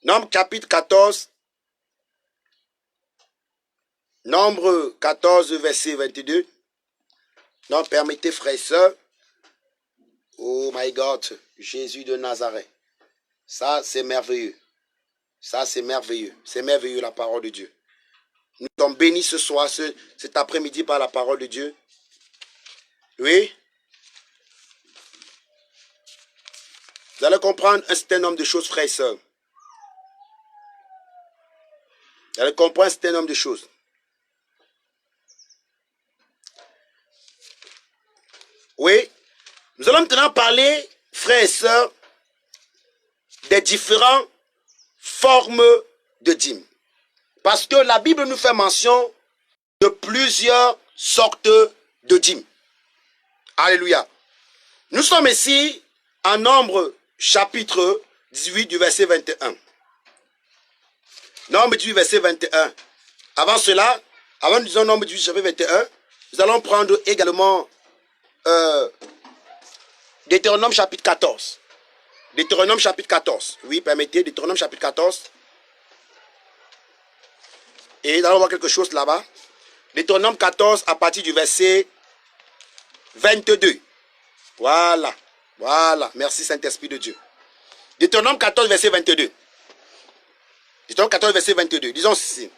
S1: Nombre chapitre 14. Nombre 14 verset 22. Non, permettez frères et sœurs. Oh my God, Jésus de Nazareth. Ça c'est merveilleux. Ça c'est merveilleux. C'est merveilleux la parole de Dieu. Nous sommes bénis ce soir, cet après-midi par la parole de Dieu. Oui. Vous allez comprendre un certain nombre de choses, frères et sœurs. Vous allez comprendre un certain nombre de choses. Oui. Nous allons maintenant parler, frères et sœurs, des différentes formes de dîmes. Parce que la Bible nous fait mention de plusieurs sortes de dîmes. Alléluia. Nous sommes ici en Nombre chapitre 18 du verset 21. Nombre 18 verset 21. Avant cela, avant de dire Nombre 18 chapitre 21, nous allons prendre également Deutéronome chapitre 14. Deutéronome chapitre 14. Oui, permettez, Deutéronome chapitre 14. Et nous allons voir quelque chose là-bas. Deutéronome 14 à partir du verset 22. Voilà. Voilà. Merci Saint-Esprit de Dieu. Deutéronome 14 verset 22. Deutéronome 14, verset 22. Disons ceci.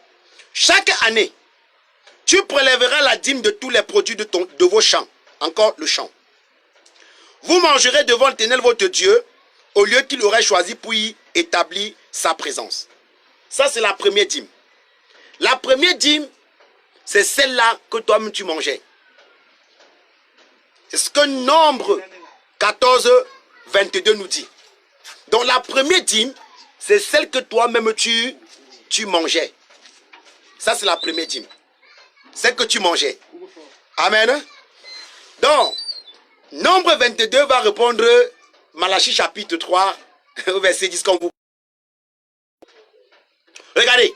S1: Chaque année, tu prélèveras la dîme de tous les produits de vos champs. Encore le champ. Vous mangerez devant l'Éternel votre Dieu au lieu qu'il aurait choisi pour y établir sa présence. Ça, c'est la première dîme. La première dîme, c'est celle-là que toi-même tu mangeais. C'est ce que Nombre 14, 22 nous dit. Donc la première dîme, c'est celle que toi-même tu mangeais. Ça, c'est la première dîme. Celle que tu mangeais. Amen. Donc, Nombre 22 va répondre Malachie chapitre 3, verset 10 comme vous. Regardez.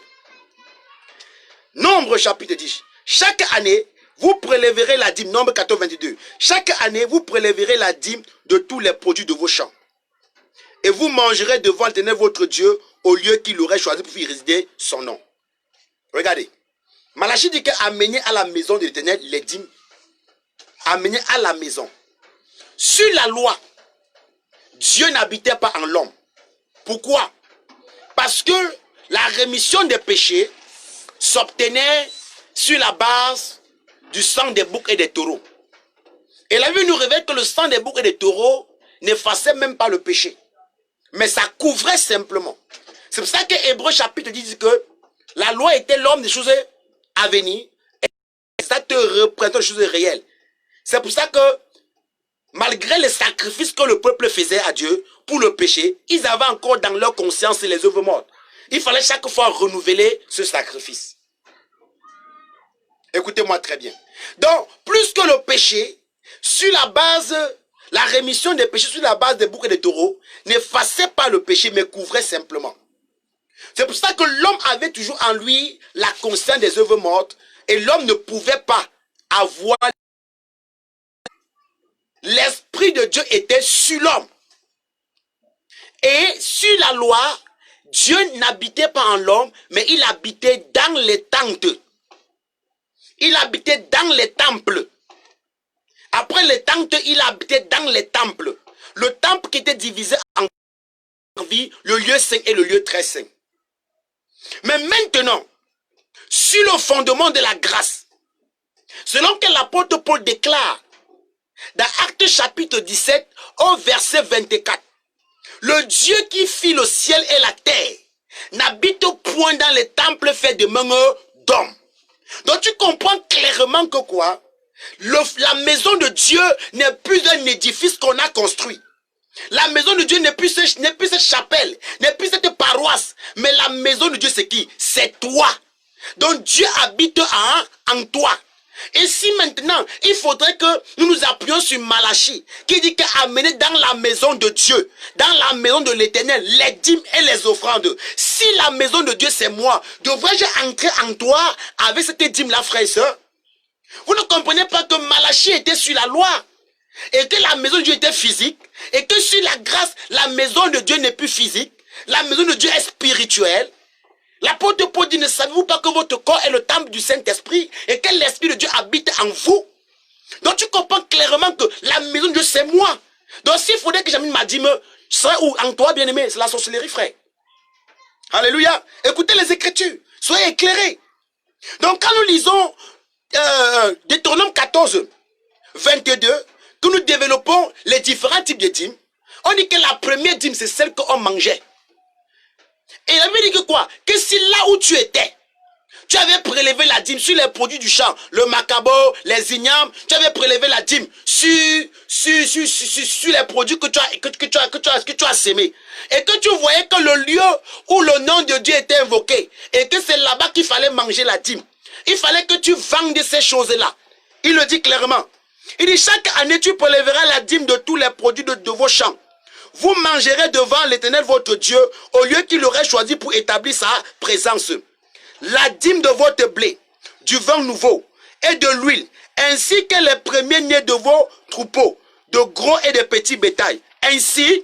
S1: Nombre chapitre 10. Chaque année, vous prélèverez la dîme. Nombre 14, 22. Chaque année, vous prélèverez la dîme de tous les produits de vos champs. Et vous mangerez devant l'Éternel votre Dieu au lieu qu'il aurait choisi pour y résider son nom. Regardez. Malachie dit qu'amener à la maison de l'Éternel les dîmes. Amener à la maison. Sur la loi, Dieu n'habitait pas en l'homme. Pourquoi? Parce que la rémission des péchés s'obtenait sur la base du sang des boucs et des taureaux. Et la Bible nous révèle que le sang des boucs et des taureaux n'effaçait même pas le péché. Mais ça couvrait simplement. C'est pour ça que Hébreux chapitre 10 dit que la loi était l'homme des choses à venir et ça te représente des choses réelles. C'est pour ça que malgré les sacrifices que le peuple faisait à Dieu pour le péché, ils avaient encore dans leur conscience les œuvres mortes. Il fallait chaque fois renouveler ce sacrifice. Écoutez-moi très bien. Donc, plus que le péché, sur la base, la rémission des péchés sur la base des boucs et des taureaux, n'effaçait pas le péché, mais couvrait simplement. C'est pour ça que l'homme avait toujours en lui la conscience des œuvres mortes, et l'homme ne pouvait pas avoir... L'Esprit de Dieu était sur l'homme. Et sur la loi, Dieu n'habitait pas en l'homme, mais il habitait dans les tentes. Il habitait dans les temples. Après les tentes, il habitait dans les temples. Le temple qui était divisé en vie, le lieu saint et le lieu très saint. Mais maintenant, sur le fondement de la grâce, selon que l'apôtre Paul déclare, dans Actes chapitre 17, au verset 24, le Dieu qui fit le ciel et la terre n'habite point dans les temples faits de mains d'hommes. Donc tu comprends clairement que quoi? La maison de Dieu n'est plus un édifice qu'on a construit. La maison de Dieu n'est plus cette chapelle, n'est plus cette paroisse. Mais la maison de Dieu c'est qui? C'est toi. Donc Dieu habite en toi. Et si maintenant, il faudrait que nous nous appuyions sur Malachie, qui dit qu'amener dans la maison de Dieu, dans la maison de l'Éternel, les dîmes et les offrandes. Si la maison de Dieu c'est moi, devrais-je entrer en toi avec cette dîme-là, frère et soeur? Vous ne comprenez pas que Malachie était sur la loi, et que la maison de Dieu était physique, et que sur la grâce, la maison de Dieu n'est plus physique, la maison de Dieu est spirituelle. L'apôtre Paul dit, ne savez-vous pas que votre corps est le temple du Saint-Esprit et que l'Esprit de Dieu habite en vous? Donc tu comprends clairement que la maison de Dieu c'est moi. Donc s'il faudrait que j'amène ma dîme, je serais où? En toi, bien-aimé? C'est la sorcellerie, frère. Alléluia. Écoutez les Écritures. Soyez éclairés. Donc quand nous lisons Deutéronome 14, 22, que nous développons les différents types de dîmes, on dit que la première dîme c'est celle qu'on mangeait. Et la Bible dit que quoi? Que si là où tu étais, tu avais prélevé la dîme sur les produits du champ, le macabo, les ignames, tu avais prélevé la dîme sur les produits que tu as sémés. Et que tu voyais que le lieu où le nom de Dieu était invoqué, et que c'est là-bas qu'il fallait manger la dîme. Il fallait que tu vendes ces choses-là. Il le dit clairement. Il dit chaque année tu prélèveras la dîme de tous les produits de vos champs. Vous mangerez devant l'Éternel votre Dieu au lieu qu'il aurait choisi pour établir sa présence. La dîme de votre blé, du vin nouveau et de l'huile, ainsi que les premiers-nés de vos troupeaux, de gros et de petits bétails. Ainsi,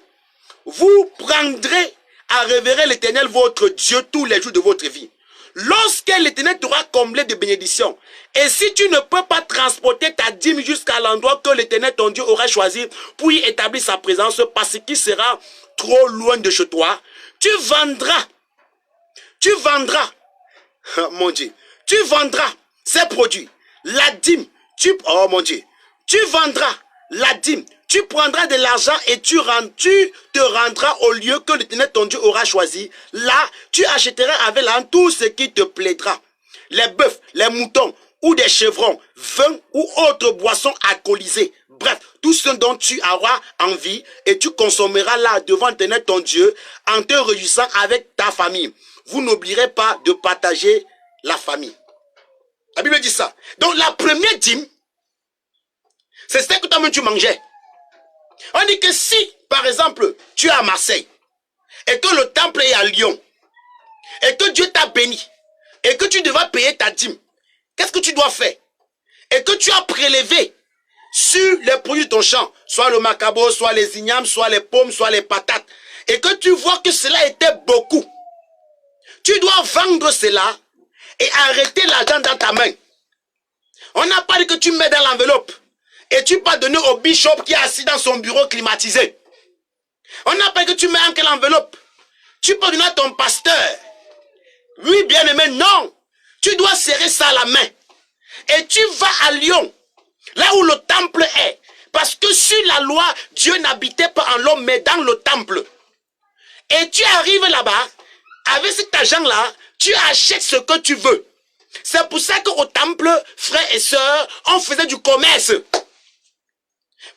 S1: vous prendrez à révérer l'Éternel votre Dieu tous les jours de votre vie. Lorsque l'Éternel t'aura comblé de bénédictions, et si tu ne peux pas transporter ta dîme jusqu'à l'endroit que l'Éternel ton Dieu aura choisi pour y établir sa présence parce qu'il sera trop loin de chez toi, tu vendras tu vendras, mon Dieu, tu vendras ces produits, la dîme, oh mon Dieu, tu vendras la dîme, tu prendras de l'argent et tu te rendras au lieu que l'Éternel ton Dieu aura choisi. Là, tu achèteras avec l'argent tout ce qui te plaidra. Les bœufs, les moutons ou des chevrons, vin ou autres boissons alcoolisées. Bref, tout ce dont tu auras envie et tu consommeras là devant l'Éternel ton Dieu en te réjouissant avec ta famille. Vous n'oublierez pas de partager la famille. La Bible dit ça. Donc la première dîme, c'est ce que toi-même tu mangeais. On dit que si, par exemple, tu es à Marseille et que le temple est à Lyon et que Dieu t'a béni et que tu devras payer ta dîme, qu'est-ce que tu dois faire? Et que tu as prélevé sur les produits de ton champ, soit le macabo, soit les ignames, soit les pommes, soit les patates, et que tu vois que cela était beaucoup, tu dois vendre cela et arrêter l'argent dans ta main. On n'a pas dit que tu mets dans l'enveloppe et tu peux donner au bishop qui est assis dans son bureau climatisé. On n'a pas dit que tu mets en quelle enveloppe. Tu peux donner à ton pasteur. Oui, bien aimé, non. Tu dois serrer ça à la main. Et tu vas à Lyon, là où le temple est. Parce que sur la loi, Dieu n'habitait pas en l'homme, mais dans le temple. Et tu arrives là-bas, avec cet argent-là, tu achètes ce que tu veux. C'est pour ça qu'au temple, frères et sœurs, on faisait du commerce.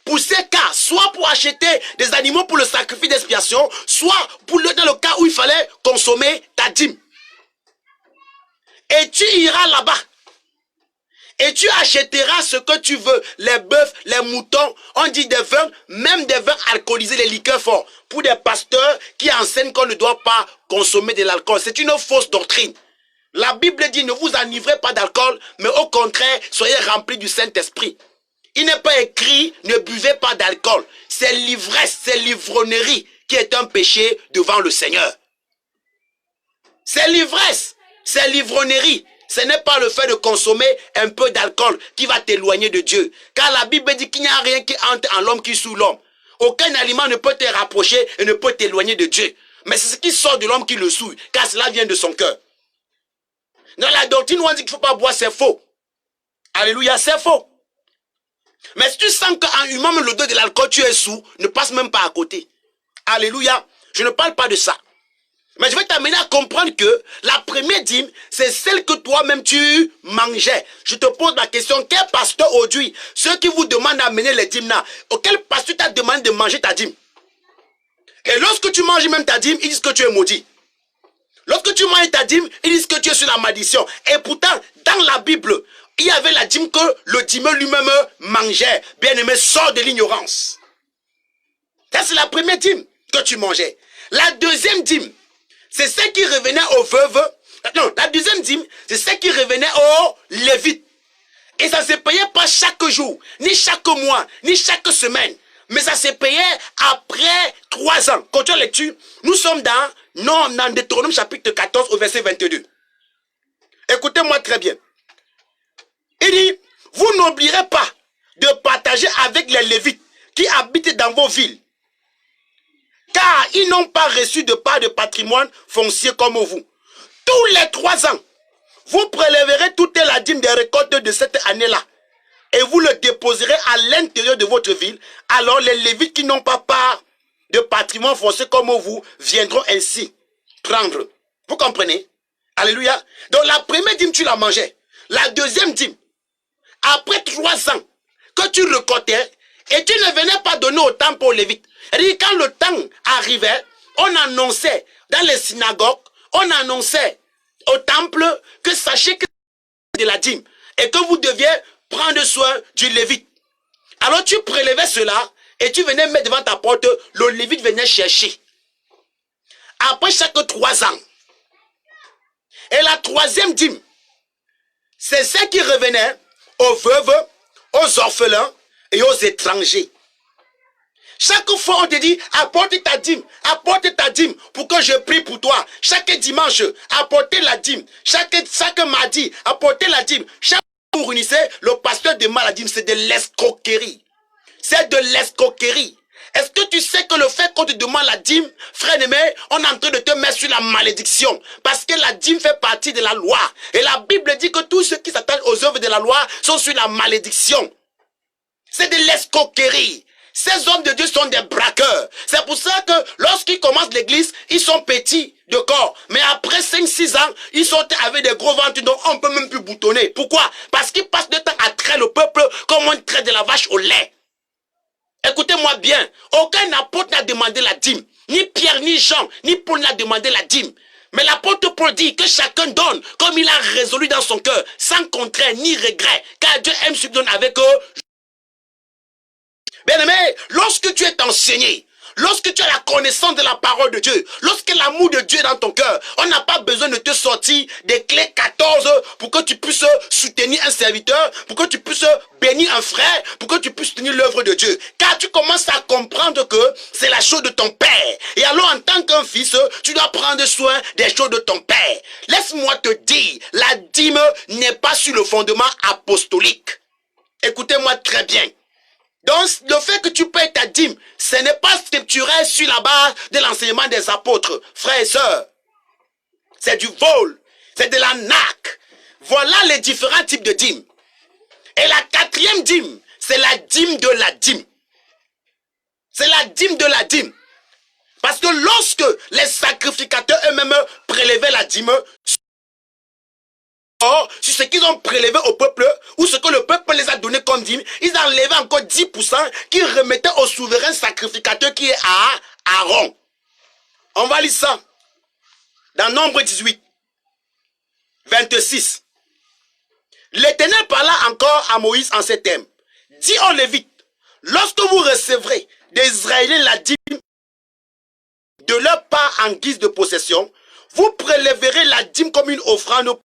S1: Pour ces cas, soit pour acheter des animaux pour le sacrifice d'expiation, soit pour dans le cas où il fallait consommer ta dîme. Et tu iras là-bas. Et tu achèteras ce que tu veux, les bœufs, les moutons, on dit des vins, même des vins alcoolisés, les liqueurs forts, pour des pasteurs qui enseignent qu'on ne doit pas consommer de l'alcool. C'est une fausse doctrine. La Bible dit ne vous enivrez pas d'alcool, mais au contraire, soyez remplis du Saint-Esprit. Il n'est pas écrit ne buvez pas d'alcool. C'est l'ivresse, c'est l'ivronnerie qui est un péché devant le Seigneur. C'est l'ivresse, c'est l'ivronnerie. Ce n'est pas le fait de consommer un peu d'alcool qui va t'éloigner de Dieu. Car la Bible dit qu'il n'y a rien qui entre en l'homme qui sous l'homme. Aucun aliment ne peut te rapprocher et ne peut t'éloigner de Dieu. Mais c'est ce qui sort de l'homme qui le souille, car cela vient de son cœur. Dans la doctrine où on dit qu'il ne faut pas boire, c'est faux. Alléluia, c'est faux. Mais si tu sens qu'en humant l'odeur de l'alcool, tu es sous, ne passe même pas à côté. Alléluia, je ne parle pas de ça. Mais je vais t'amener à comprendre que la première dîme, c'est celle que toi-même tu mangeais. Je te pose la question, quel pasteur aujourd'hui, ceux qui vous demandent d'amener les dîmes là, quel pasteur t'a demandé de manger ta dîme? Et lorsque tu manges même ta dîme, ils disent que tu es maudit. Lorsque tu manges ta dîme, ils disent que tu es sur la malédiction. Et pourtant, dans la Bible, il y avait la dîme que le dîmeux lui-même mangeait. Bien-aimé, sors de l'ignorance. Ça, c'est la première dîme que tu mangeais. La deuxième dîme, c'est celle qui revenait aux veuves. Non, la deuxième dîme, c'est celle qui revenait aux lévites. Et ça ne se payait pas chaque jour, ni chaque mois, ni chaque semaine. Mais ça se payait après 3 ans. Quand tu as lecture, nous sommes dans Deutéronome chapitre 14 au verset 22. Écoutez-moi très bien. Il dit, vous n'oublierez pas de partager avec les Lévites qui habitent dans vos villes. Car ils n'ont pas reçu de part de patrimoine foncier comme vous. Tous les 3 ans, vous prélèverez toute la dîme des récoltes de cette année-là. Et vous le déposerez à l'intérieur de votre ville. Alors les Lévites qui n'ont pas part de patrimoine foncier comme vous viendront ainsi prendre. Vous comprenez? Alléluia. Donc la première dîme, tu la mangeais. La deuxième dîme, après 3 ans que tu récoltais, et tu ne venais pas donner au temple aux Lévites. Et quand le temps arrivait, on annonçait dans les synagogues, on annonçait au temple que sachez que de la dîme et que vous deviez prendre soin du Lévite. Alors tu prélevais cela et tu venais mettre devant ta porte, le Lévite venait chercher. Après chaque 3 ans. Et la troisième dîme, c'est celle qui revenait aux veuves, aux orphelins et aux étrangers. Chaque fois on te dit, apporte ta dîme pour que je prie pour toi. Chaque dimanche, apportez la dîme. Chaque mardi, apportez la dîme. Chaque fois vous réunissez, le pasteur demande la dîme, c'est de l'escroquerie. C'est de l'escroquerie. Est-ce que tu sais que le fait qu'on te demande la dîme, frère aimé, on est en train de te mettre sur la malédiction. Parce que la dîme fait partie de la loi. Et la Bible dit que tous ceux qui s'attachent aux œuvres de la loi sont sur la malédiction. C'est de l'escroquerie. Ces hommes de Dieu sont des braqueurs. C'est pour ça que lorsqu'ils commencent l'église, ils sont petits de corps. Mais après 5-6 ans, ils sont avec des gros ventres, donc on ne peut même plus boutonner. Pourquoi? Parce qu'ils passent le temps à traire le peuple comme on traite de la vache au lait. Écoutez-moi bien, aucun apôtre n'a demandé la dîme. Ni Pierre, ni Jean, ni Paul n'a demandé la dîme. Mais l'apôtre Paul dit que chacun donne comme il a résolu dans son cœur, sans contrainte ni regret, car Dieu aime ceux qui donnent avec eux. Bien aimé, lorsque tu es enseigné, lorsque tu as la connaissance de la parole de Dieu, lorsque l'amour de Dieu est dans ton cœur, on n'a pas besoin de te sortir des clés 14 pour que tu puisses soutenir un serviteur, pour que tu puisses bénir un frère, pour que tu puisses soutenir l'œuvre de Dieu. Car tu commences à comprendre que c'est la chose de ton père. Et alors en tant qu'un fils, tu dois prendre soin des choses de ton père. Laisse-moi te dire, la dîme n'est pas sur le fondement apostolique. Écoutez-moi très bien. Donc, le fait que tu payes ta dîme, ce n'est pas scripturel sur la base de l'enseignement des apôtres, frères et sœurs. C'est du vol, c'est de l'arnaque. Voilà les différents types de dîmes. Et la quatrième dîme, c'est la dîme de la dîme. C'est la dîme de la dîme. Parce que lorsque les sacrificateurs eux-mêmes prélevaient la dîme, sur ce qu'ils ont prélevé au peuple, ou ce que le peuple les a donné comme dîme, ils enlevaient encore 10% qu'ils remettaient au souverain sacrificateur qui est à Aaron. On va lire ça dans Nombre 18, 26. L'Éternel parla encore à Moïse en ces termes. Dis aux Lévites, lorsque vous recevrez des Israéliens la dîme de leur part en guise de possession, vous prélèverez la dîme comme une offrande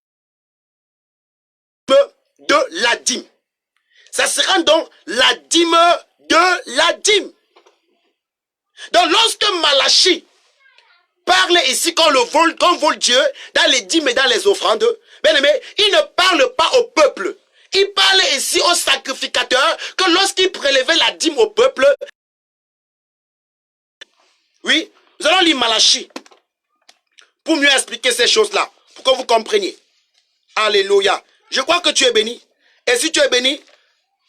S1: de la dîme. Ça sera donc la dîme de la dîme. Donc lorsque Malachie parle ici qu'on vole Dieu dans les dîmes et dans les offrandes, bien aimé, il ne parle pas au peuple. Il parle ici aux sacrificateurs que lorsqu'ils prélevaient la dîme au peuple, oui, nous allons lire Malachie pour mieux expliquer ces choses-là, pour que vous compreniez. Alléluia. Je crois que tu es béni. Et si tu es béni,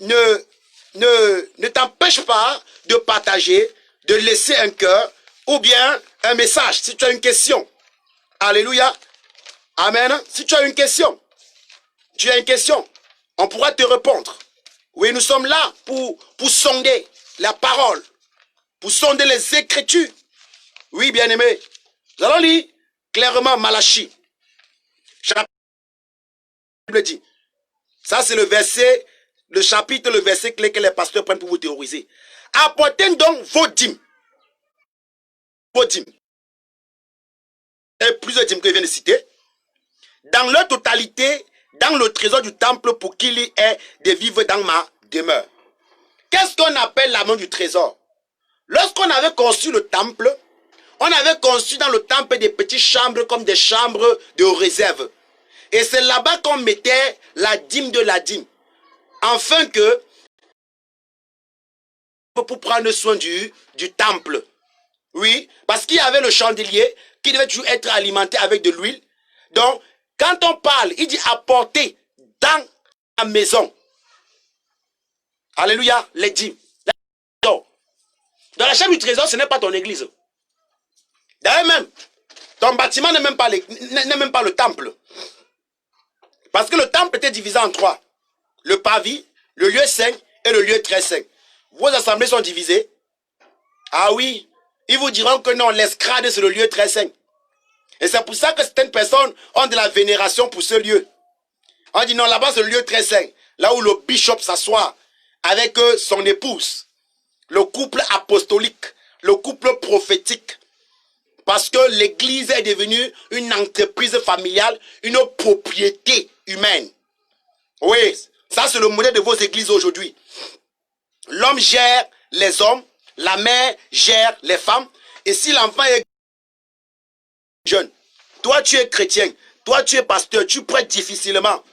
S1: ne t'empêche pas de partager, de laisser un cœur ou bien un message si tu as une question. Alléluia. Amen. Si tu as une question, on pourra te répondre. Oui, nous sommes là pour sonder la parole, pour sonder les Écritures. Oui, bien-aimé. Nous allons lire clairement Malachie. Dit. Ça, c'est le verset, le chapitre, le verset clé que les pasteurs prennent pour vous théoriser. Apportez donc vos dîmes. Vos dîmes. Et plusieurs dîmes que je viens de citer. Dans leur totalité, dans le trésor du temple pour qu'il y ait de vivre dans ma demeure. Qu'est-ce qu'on appelle la main du trésor? Lorsqu'on avait conçu le temple, on avait conçu dans le temple des petites chambres comme des chambres de réserve. Et c'est là-bas qu'on mettait la dîme de la dîme. Afin que, pour prendre soin du temple. Oui, parce qu'il y avait le chandelier qui devait toujours être alimenté avec de l'huile. Donc, quand on parle, il dit apporter dans la maison. Alléluia, les dîmes. Dans la chambre du trésor, ce n'est pas ton église. D'ailleurs même, ton bâtiment n'est même pas le temple. Parce que le temple était divisé en 3. Le parvis, le lieu saint et le lieu très saint. Vos assemblées sont divisées. Ah oui, ils vous diront que non, l'escrade c'est le lieu très saint. Et c'est pour ça que certaines personnes ont de la vénération pour ce lieu. On dit non, là-bas c'est le lieu très saint. Là où le bishop s'assoit avec son épouse. Le couple apostolique, le couple prophétique. Parce que l'église est devenue une entreprise familiale, une propriété humaine. Oui, ça c'est le modèle de vos églises aujourd'hui. L'homme gère les hommes, la mère gère les femmes. Et si l'enfant est jeune, toi tu es chrétien, toi tu es pasteur, tu prêtes difficilement.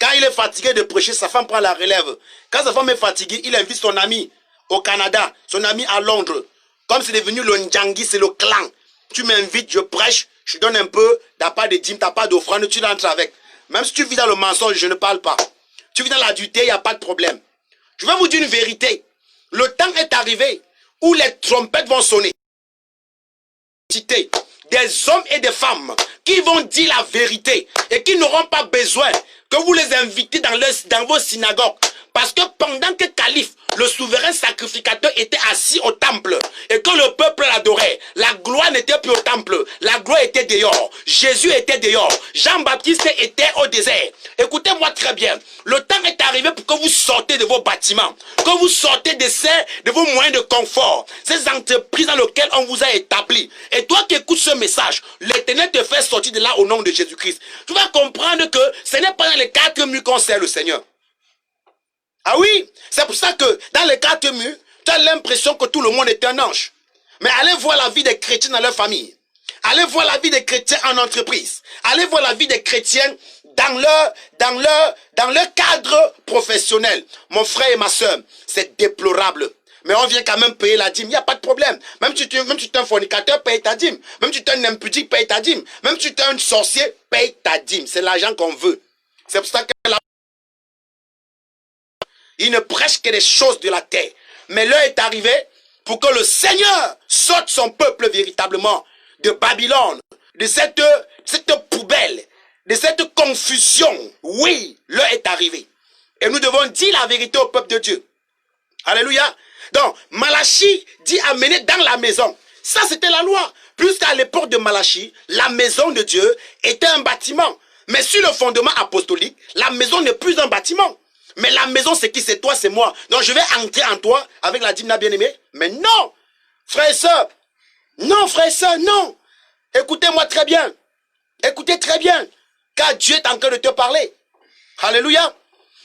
S1: Quand il est fatigué de prêcher, sa femme prend la relève. Quand sa femme est fatiguée, il invite son ami au Canada, son ami à Londres, Comme c'est devenu le Ndjangi, c'est le clan. Tu m'invites, je prêche, je donne un peu, t'as pas de dîme, t'as pas d'offrande, tu rentres avec. Même si tu vis dans le mensonge, je ne parle pas. Tu vis dans l'adultère, il n'y a pas de problème. Je vais vous dire une vérité. Le temps est arrivé où les trompettes vont sonner. Des hommes et des femmes qui vont dire la vérité et qui n'auront pas besoin que vous les invitez dans vos synagogues. Parce que pendant que Calife, le souverain sacrificateur, était assis au temple et que le peuple l'adorait, la gloire n'était plus au temple, la gloire était dehors. Jésus était dehors. Jean-Baptiste était au désert. Écoutez-moi très bien. Le temps est arrivé pour que vous sortez de vos bâtiments, que vous sortez de vos moyens de confort, ces entreprises dans lesquelles on vous a établi. Et toi qui écoutes ce message, l'Éternel te fait sortir de là au nom de Jésus-Christ. Tu vas comprendre que ce n'est pas dans les 4 murs qu'on sert le Seigneur. Ah oui, c'est pour ça que dans les 4 murs, tu as l'impression que tout le monde est un ange. Mais allez voir la vie des chrétiens dans leur famille. Allez voir la vie des chrétiens en entreprise. Allez voir la vie des chrétiens dans leur cadre professionnel. Mon frère et ma soeur, c'est déplorable. Mais on vient quand même payer la dîme, il n'y a pas de problème. Même si tu es un fornicateur, paye ta dîme. Même si tu es un impudique, paye ta dîme. Même si tu es un sorcier, paye ta dîme. C'est l'argent qu'on veut. C'est pour ça que il ne prêche que des choses de la terre. Mais l'heure est arrivée pour que le Seigneur sorte son peuple véritablement de Babylone, de cette poubelle, de cette confusion. Oui, l'heure est arrivée. Et nous devons dire la vérité au peuple de Dieu. Alléluia. Donc, Malachie dit amener dans la maison. Ça, c'était la loi. Puisqu'à l'époque de Malachie, la maison de Dieu était un bâtiment. Mais sur le fondement apostolique, la maison n'est plus un bâtiment. Mais la maison, c'est qui? C'est toi, c'est moi. Donc, je vais entrer en toi avec la dîme bien-aimée. Mais non, frère et soeur. Non, frère et soeur, non. Écoutez-moi très bien. Écoutez très bien. Car Dieu est en train de te parler. Alléluia.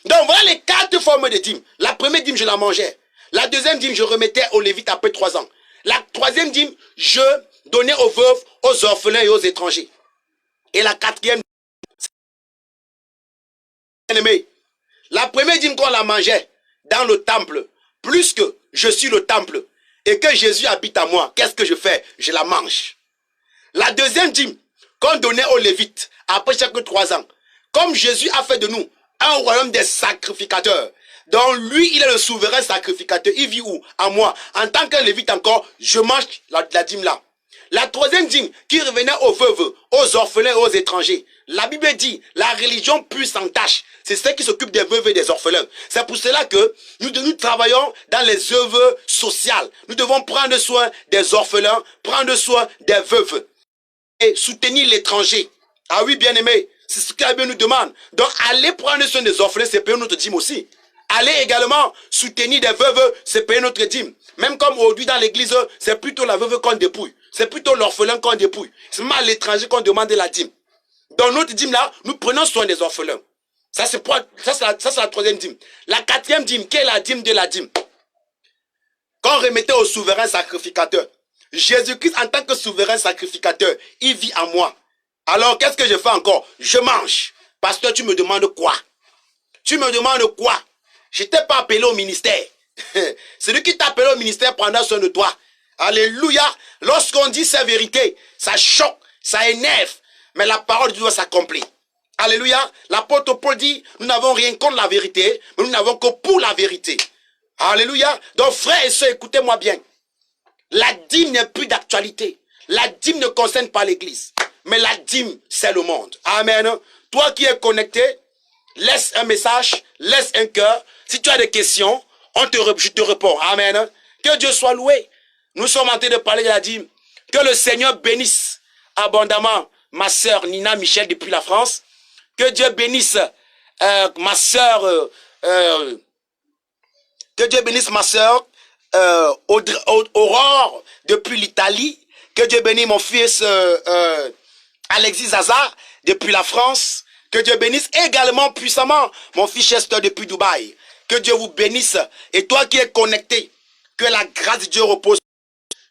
S1: Donc, voilà les 4 formes de dîme. La première dîme, je la mangeais. La deuxième dîme, je remettais aux Lévites après 3 ans. La troisième dîme, je donnais aux veuves, aux orphelins et aux étrangers. Et la quatrième, bien-aimé. La première dîme qu'on la mangeait dans le temple, plus que je suis le temple et que Jésus habite à moi, qu'est-ce que je fais? Je la mange. La deuxième dîme qu'on donnait aux Lévites après chaque 3 ans, comme Jésus a fait de nous un royaume des sacrificateurs, donc lui il est le souverain sacrificateur, il vit où? À moi. En tant qu'un Lévite encore, je mange la dîme là. La troisième dîme qui revenait aux veuves, aux orphelins et aux étrangers. La Bible dit, la religion pure sans tâche. C'est ceux qui s'occupent des veuves et des orphelins. C'est pour cela que nous travaillons dans les œuvres sociales. Nous devons prendre soin des orphelins, prendre soin des veuves et soutenir l'étranger. Ah oui, bien-aimé, c'est ce que la Bible nous demande. Donc, allez prendre soin des orphelins, c'est payer notre dîme aussi. Allez également soutenir des veuves, c'est payer notre dîme. Même comme aujourd'hui dans l'église, c'est plutôt la veuve qu'on dépouille. C'est plutôt l'orphelin qu'on dépouille. C'est même à l'étranger qu'on demande la dîme. Dans notre dîme là, nous prenons soin des orphelins. Ça c'est la troisième dîme. La quatrième dîme, qui est la dîme de la dîme? Qu'on remettait au souverain sacrificateur. Jésus-Christ en tant que souverain sacrificateur, il vit en moi. Alors qu'est-ce que je fais encore? Je mange. Parce que tu me demandes quoi? Tu me demandes quoi? Je t'ai pas appelé au ministère. Celui qui t'a appelé au ministère prendra soin de toi. Alléluia. Lorsqu'on dit sa vérité, ça choque, ça énerve. Mais la parole de Dieu s'accomplit. Alléluia. L'apôtre Paul dit, nous n'avons rien contre la vérité, mais nous n'avons que pour la vérité. Alléluia. Donc frères et sœurs, écoutez-moi bien. La dîme n'est plus d'actualité. La dîme ne concerne pas l'église. Mais la dîme, c'est le monde. Amen. Toi qui es connecté, laisse un message, laisse un cœur. Si tu as des questions, je te réponds. Amen. Que Dieu soit loué. Nous sommes en train de parler de la dîme. Que le Seigneur bénisse abondamment ma sœur Nina Michel depuis la France. Que Dieu bénisse ma sœur Aurore depuis l'Italie. Que Dieu bénisse mon fils Alexis Zaza depuis la France. Que Dieu bénisse également puissamment mon fils Chester depuis Dubaï. Que Dieu vous bénisse. Et toi qui es connecté, que la grâce de Dieu repose.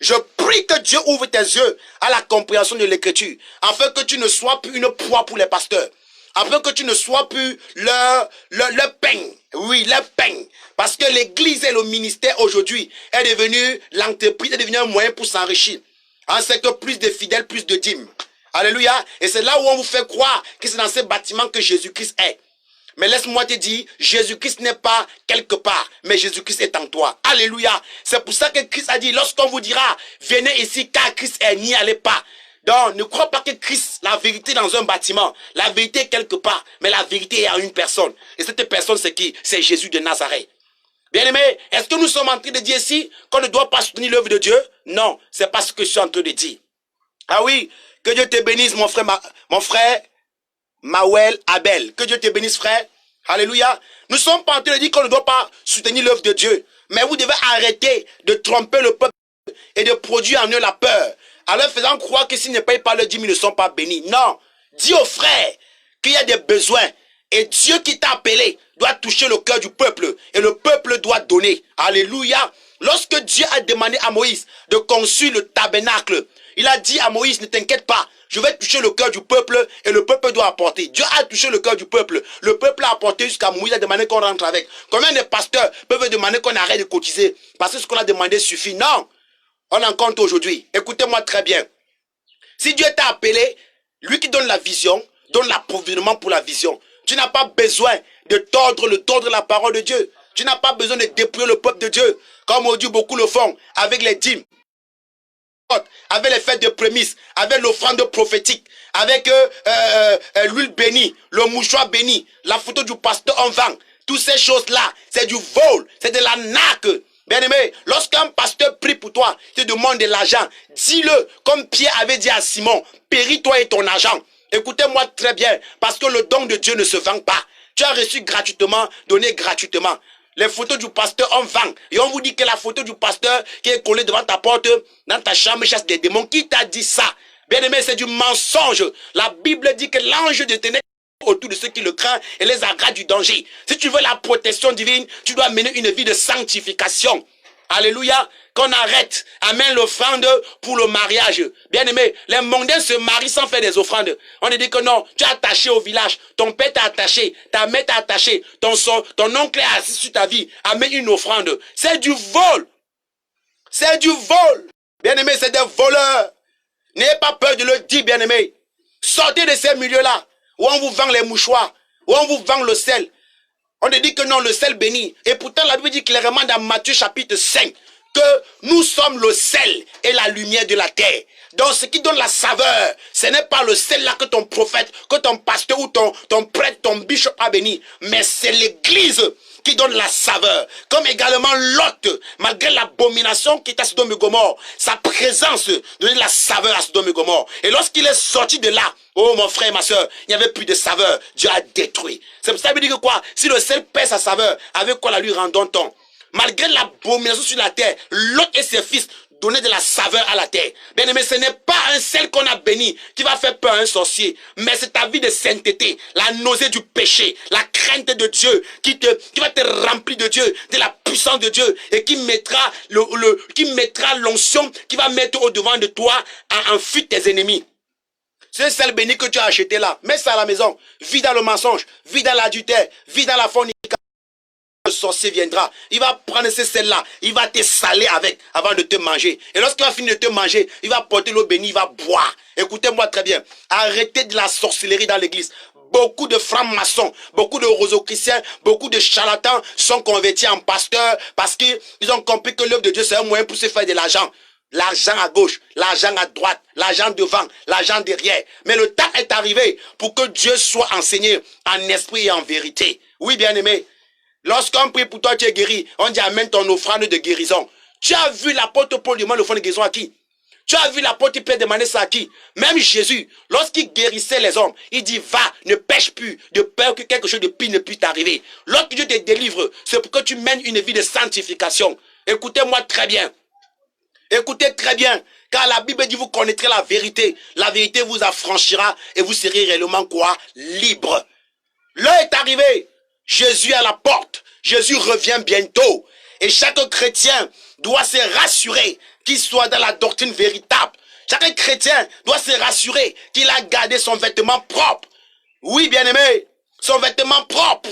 S1: Je prie que Dieu ouvre tes yeux à la compréhension de l'écriture, afin que tu ne sois plus une proie pour les pasteurs, afin que tu ne sois plus leur peigne, Oui, les peignent. Parce que l'église et le ministère aujourd'hui est devenu l'entreprise, est devenu un moyen pour s'enrichir. C'est que plus de fidèles, plus de dîmes. Alléluia. Et c'est là où on vous fait croire que c'est dans ce bâtiment que Jésus-Christ est. Mais laisse-moi te dire, Jésus-Christ n'est pas quelque part, mais Jésus-Christ est en toi. Alléluia. C'est pour ça que Christ a dit, lorsqu'on vous dira, venez ici car Christ est, n'y allez pas. Donc, ne crois pas que Christ, la vérité dans un bâtiment, la vérité est quelque part, mais la vérité est en une personne. Et cette personne, c'est qui? C'est Jésus de Nazareth. Bien-aimé, est-ce que nous sommes en train de dire ici qu'on ne doit pas soutenir l'œuvre de Dieu? Non, c'est pas ce que je suis en train de dire. Ah oui, que Dieu te bénisse, mon frère Mawel Abel. Que Dieu te bénisse, frère. Alléluia. Nous ne sommes pas en train de dire qu'on ne doit pas soutenir l'œuvre de Dieu. Mais vous devez arrêter de tromper le peuple et de produire en eux la peur. En leur faisant croire que s'ils ne payent pas le dîme, ils ne sont pas bénis. Non. Dis aux frères qu'il y a des besoins. Et Dieu qui t'a appelé doit toucher le cœur du peuple. Et le peuple doit donner. Alléluia. Lorsque Dieu a demandé à Moïse de construire le tabernacle, il a dit à Moïse, ne t'inquiète pas, je vais toucher le cœur du peuple et le peuple doit apporter. Dieu a touché le cœur du peuple. Le peuple a apporté jusqu'à Moïse, a demandé qu'on rentre avec. Combien de pasteurs peuvent demander qu'on arrête de cotiser parce que ce qu'on a demandé suffit? Non. On en compte aujourd'hui. Écoutez-moi très bien. Si Dieu t'a appelé, lui qui donne la vision, donne l'approvisionnement pour la vision. Tu n'as pas besoin de tordre la parole de Dieu. Tu n'as pas besoin de dépouiller le peuple de Dieu. Comme on dit, beaucoup le font avec les dîmes, avec les fêtes de prémices, avec l'offrande prophétique, avec l'huile bénie, le mouchoir béni, la photo du pasteur en vent. Toutes ces choses-là, c'est du vol, c'est de la naque. Bien-aimé, lorsqu'un pasteur prie pour toi, te demande de l'argent, dis-le, comme Pierre avait dit à Simon, péris toi et ton argent. Écoutez-moi très bien, parce que le don de Dieu ne se vend pas. Tu as reçu gratuitement, donné gratuitement. Les photos du pasteur en vend. Et on vous dit que la photo du pasteur qui est collée devant ta porte, dans ta chambre, chasse des démons. Qui t'a dit ça? Bien-aimé, c'est du mensonge. La Bible dit que l'ange de ténèbres autour de ceux qui le craignent et les arrête du danger. Si tu veux la protection divine, tu dois mener une vie de sanctification. Alléluia. Qu'on arrête. Amène l'offrande pour le mariage. Bien aimé, les mondains se marient sans faire des offrandes. On dit que non, tu es attaché au village. Ton père t'a attaché. Ta mère t'a attaché. Ton oncle est assis sur ta vie. Amène une offrande. C'est du vol. C'est du vol. Bien aimé, c'est des voleurs. N'ayez pas peur de le dire, bien aimé. Sortez de ces milieux-là où on vous vend les mouchoirs, où on vous vend le sel. On dit que non, le sel béni. Et pourtant, la Bible dit clairement dans Matthieu chapitre 5 que nous sommes le sel et la lumière de la terre. Donc, ce qui donne la saveur, ce n'est pas le sel là que ton prophète, que ton pasteur ou ton prêtre, ton bishop a béni, mais c'est l'église qui donne la saveur. Comme également Lot, malgré l'abomination qui est à Sodome et Gomorrhe, sa présence donnait la saveur à Sodome et Gomorrhe. Et lorsqu'il est sorti de là, oh mon frère et ma soeur, il n'y avait plus de saveur. Dieu a détruit. C'est pour ça qu'il dit que quoi? Si le sel perd sa saveur, avec quoi la lui rendons-t-on? Malgré l'abomination sur la terre, Lot et ses fils donnaient de la saveur à la terre. Bien aimé, ce n'est pas un sel qu'on a béni qui va faire peur à un sorcier, mais c'est ta vie de sainteté, la nausée du péché, la crainte de Dieu qui va te remplir de Dieu, de la puissance de Dieu et qui mettra l'onction qui va mettre au devant de toi en fuite tes ennemis. Ce sel béni que tu as acheté là, mets ça à la maison, vis dans le mensonge, vis dans l'adultère, vis dans la fornication. Le sorcier viendra, il va prendre ce sel-là, il va te saler avec avant de te manger. Et lorsqu'il va finir de te manger, il va porter l'eau bénie, il va boire. Écoutez-moi très bien, arrêtez de la sorcellerie dans l'église. Beaucoup de francs-maçons, beaucoup de roseaux-chrétiens, beaucoup de charlatans sont convertis en pasteurs parce qu'ils ont compris que l'œuvre de Dieu c'est un moyen pour se faire de l'argent. L'argent à gauche, l'argent à droite, l'argent devant, l'argent derrière. Mais le temps est arrivé pour que Dieu soit enseigné en esprit et en vérité. Oui, bien-aimé. Lorsqu'on prie pour toi, tu es guéri. On dit amène ton offrande de guérison. Tu as vu l'apôtre Paul demander l'offrande de guérison à qui? Tu as vu l'apôtre Pierre demander ça à qui? Même Jésus, lorsqu'il guérissait les hommes, il dit va, ne pêche plus, de peur que quelque chose de pire ne puisse t'arriver. Lorsque Dieu te délivre, c'est pour que tu mènes une vie de sanctification. Écoutez-moi très bien. Écoutez très bien. Car la Bible dit vous connaîtrez la vérité. La vérité vous affranchira et vous serez réellement quoi? Libre. L'heure est arrivée. Jésus est à la porte. Jésus revient bientôt. Et chaque chrétien doit se rassurer qu'il soit dans la doctrine véritable. Chaque chrétien doit se rassurer qu'il a gardé son vêtement propre. Oui, bien-aimé, son vêtement propre.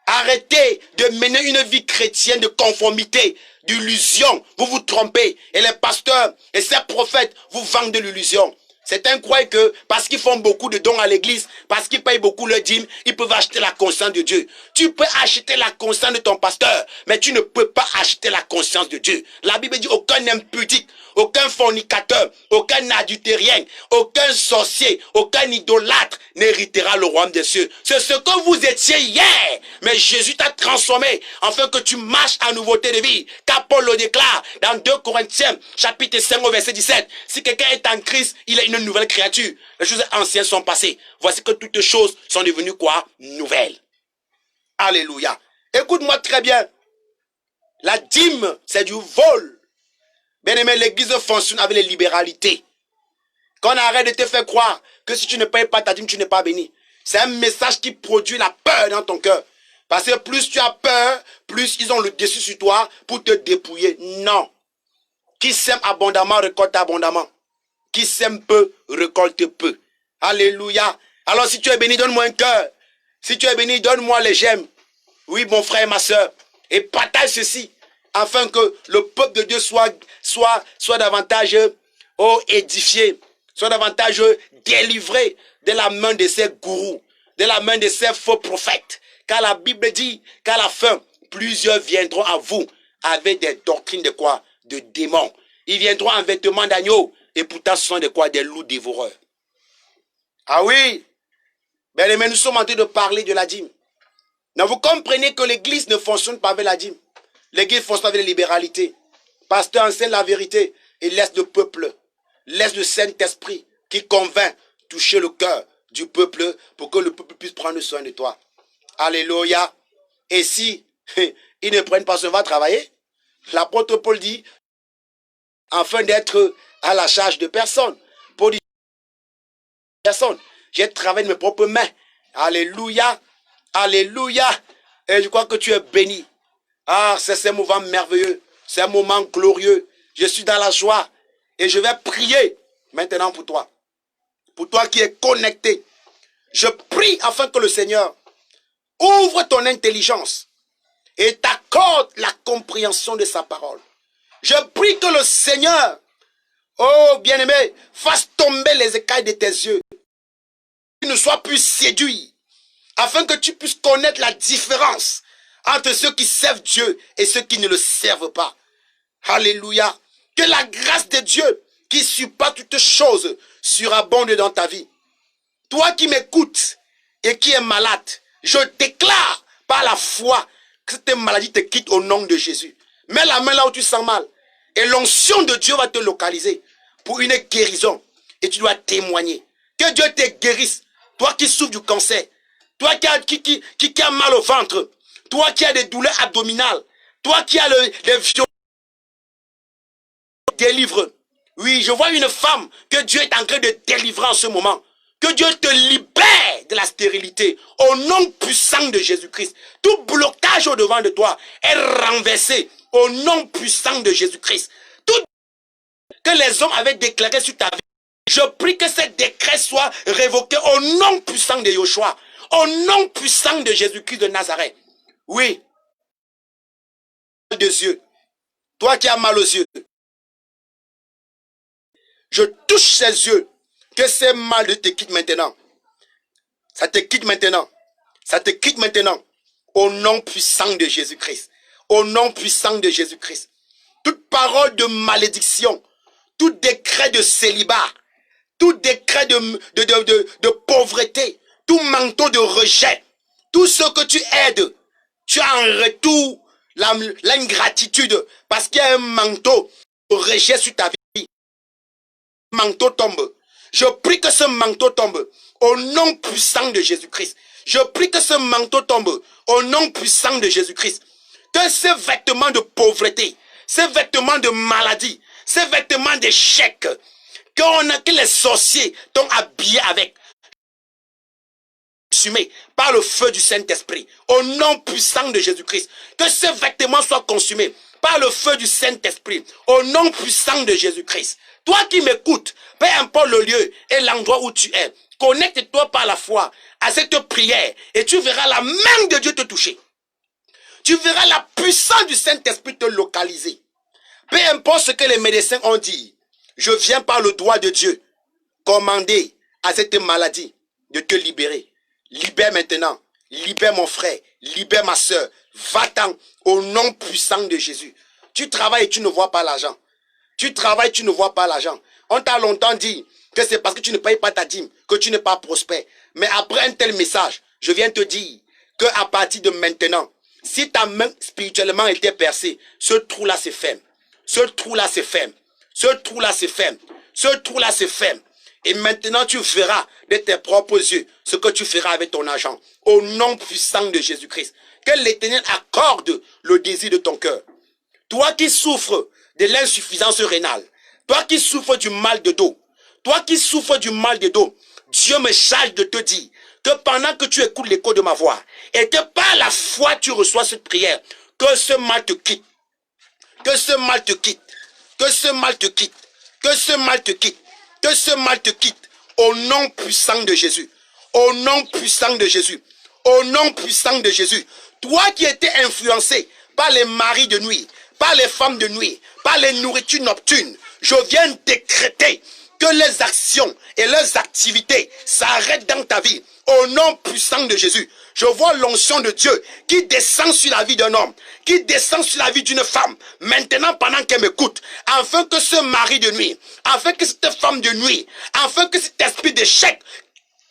S1: Arrêtez de mener une vie chrétienne de conformité, d'illusion. Vous vous trompez. Et les pasteurs et ces prophètes vous vendent de l'illusion. Certains croient que parce qu'ils font beaucoup de dons à l'église, parce qu'ils payent beaucoup le dîme, ils peuvent acheter la conscience de Dieu. Tu peux acheter la conscience de ton pasteur, mais tu ne peux pas acheter la conscience de Dieu. La Bible dit aucun impudique, aucun fornicateur, aucun adultérien, aucun sorcier, aucun idolâtre n'héritera le royaume des cieux. C'est ce que vous étiez hier, mais Jésus t'a transformé afin que tu marches en nouveauté de vie. Car Paul le déclare dans 2 Corinthiens chapitre 5 au verset 17. Si quelqu'un est en Christ, il est une nouvelle créature. Les choses anciennes sont passées. Voici que toutes choses sont devenues quoi? Nouvelles. Alléluia. Écoute-moi très bien. La dîme, c'est du vol. Bien aimé, l'église fonctionne avec les libéralités. Qu'on arrête de te faire croire que si tu ne payes pas ta dîme, tu n'es pas béni. C'est un message qui produit la peur dans ton cœur. Parce que plus tu as peur, plus ils ont le dessus sur toi pour te dépouiller. Non. Qui sème abondamment, récolte abondamment. Qui sème peu, récolte peu. Alléluia. Alors si tu es béni, donne-moi un cœur. Si tu es béni, donne-moi les j'aime. Oui, mon frère et ma soeur. Et partage ceci. Afin que le peuple de Dieu soit davantage édifié. Soit davantage délivré de la main de ces gourous. De la main de ces faux prophètes. Car la Bible dit qu'à la fin, plusieurs viendront à vous avec des doctrines de quoi? De démons. Ils viendront en vêtements d'agneau. Et pourtant, ce sont de quoi? Des loups dévoreurs. Ah oui. Bien aimé, nous sommes en train de parler de la dîme. Donc vous comprenez que l'église ne fonctionne pas avec la dîme. L'église fonctionne avec la libéralité. Pasteur enseigne la vérité et laisse le peuple, laisse le Saint-Esprit qui convainc toucher le cœur du peuple pour que le peuple puisse prendre soin de toi. Alléluia. Et si ils ne prennent pas soin, on va travailler. L'apôtre Paul dit, afin d'être à la charge de personne. Paul dit, personne. J'ai travaillé de mes propres mains. Alléluia. Alléluia. Et je crois que tu es béni. Ah, c'est un moment merveilleux. C'est un moment glorieux. Je suis dans la joie. Et je vais prier maintenant pour toi. Pour toi qui es connecté. Je prie afin que le Seigneur ouvre ton intelligence et t'accorde la compréhension de sa parole. Je prie que le Seigneur, oh bien-aimé, fasse tomber les écailles de tes yeux. Que tu ne sois plus séduit. Afin que tu puisses connaître la différence entre ceux qui servent Dieu et ceux qui ne le servent pas. Alléluia. Que la grâce de Dieu qui surpasse toutes choses surabonde dans ta vie. Toi qui m'écoutes et qui es malade, je déclare par la foi que cette maladie te quitte au nom de Jésus. Mets la main là où tu sens mal. Et l'onction de Dieu va te localiser pour une guérison. Et tu dois témoigner. Que Dieu te guérisse. Toi qui souffres du cancer. Toi qui as mal au ventre. Toi qui as des douleurs abdominales. Toi qui as les violents. Délivre. Oui, je vois une femme que Dieu est en train de délivrer en ce moment. Que Dieu te libère de la stérilité. Au nom puissant de Jésus-Christ. Tout blocage au devant de toi est renversé. Au nom puissant de Jésus-Christ. Tout que les hommes avaient déclaré sur ta vie. Je prie que ces décrets soient révoqués au nom puissant de Yoshua. Au nom puissant de Jésus-Christ de Nazareth. Oui. Des yeux. Toi qui as mal aux yeux. Je touche ses yeux. Que ces mal te quittent maintenant. Ça te quitte maintenant. Ça te quitte maintenant. Au nom puissant de Jésus-Christ. Au nom puissant de Jésus-Christ. Toute parole de malédiction. Tout décret de célibat. Tout décret de pauvreté. Tout manteau de rejet. Tout ce que tu aides. Tu as en retour l'ingratitude. Parce qu'il y a un manteau de rejet sur ta vie. Le manteau tombe. Je prie que ce manteau tombe au nom puissant de Jésus-Christ. Je prie que ce manteau tombe au nom puissant de Jésus-Christ. Que ces vêtements de pauvreté, ces vêtements de maladie, ces vêtements d'échec, que les sorciers t'ont habillé avec, consumés par le feu du Saint-Esprit, au nom puissant de Jésus-Christ. Que ces vêtements soient consumés par le feu du Saint-Esprit, au nom puissant de Jésus-Christ. Toi qui m'écoutes, peu importe le lieu et l'endroit où tu es, connecte-toi par la foi à cette prière et tu verras la main de Dieu te toucher. Tu verras la puissance du Saint-Esprit te localiser. Peu importe ce que les médecins ont dit, je viens par le droit de Dieu commander à cette maladie de te libérer. Libère maintenant. Libère mon frère. Libère ma soeur. Va-t'en au nom puissant de Jésus. Tu travailles et tu ne vois pas l'argent. Tu travailles, tu ne vois pas l'argent. On t'a longtemps dit que c'est parce que tu ne payes pas ta dîme que tu n'es pas prospère. Mais après un tel message, je viens te dire qu'à partir de maintenant, si ta main spirituellement était percée, ce trou-là se ferme. Ce trou-là se ferme. Ce trou-là se ferme. Ce trou-là se ferme. Et maintenant, tu verras de tes propres yeux ce que tu feras avec ton argent. Au nom puissant de Jésus-Christ. Que l'Éternel accorde le désir de ton cœur. Toi qui souffres de l'insuffisance rénale, toi qui souffres du mal de dos, toi qui souffres du mal de dos, Dieu me charge de te dire que pendant que tu écoutes l'écho de ma voix et que par la foi tu reçois cette prière, que ce mal te quitte, que ce mal te quitte, que ce mal te quitte, que ce mal te quitte, que ce mal te quitte, au nom puissant de Jésus, au nom puissant de Jésus, au nom puissant de Jésus. Toi qui étais influencé par les maris de nuit, par les femmes de nuit, par les nourritures nocturnes, je viens décréter que les actions et les activités s'arrêtent dans ta vie. Au nom puissant de Jésus, je vois l'onction de Dieu qui descend sur la vie d'un homme, qui descend sur la vie d'une femme. Maintenant, pendant qu'elle m'écoute, afin que ce mari de nuit, afin que cette femme de nuit, afin que cet esprit d'échec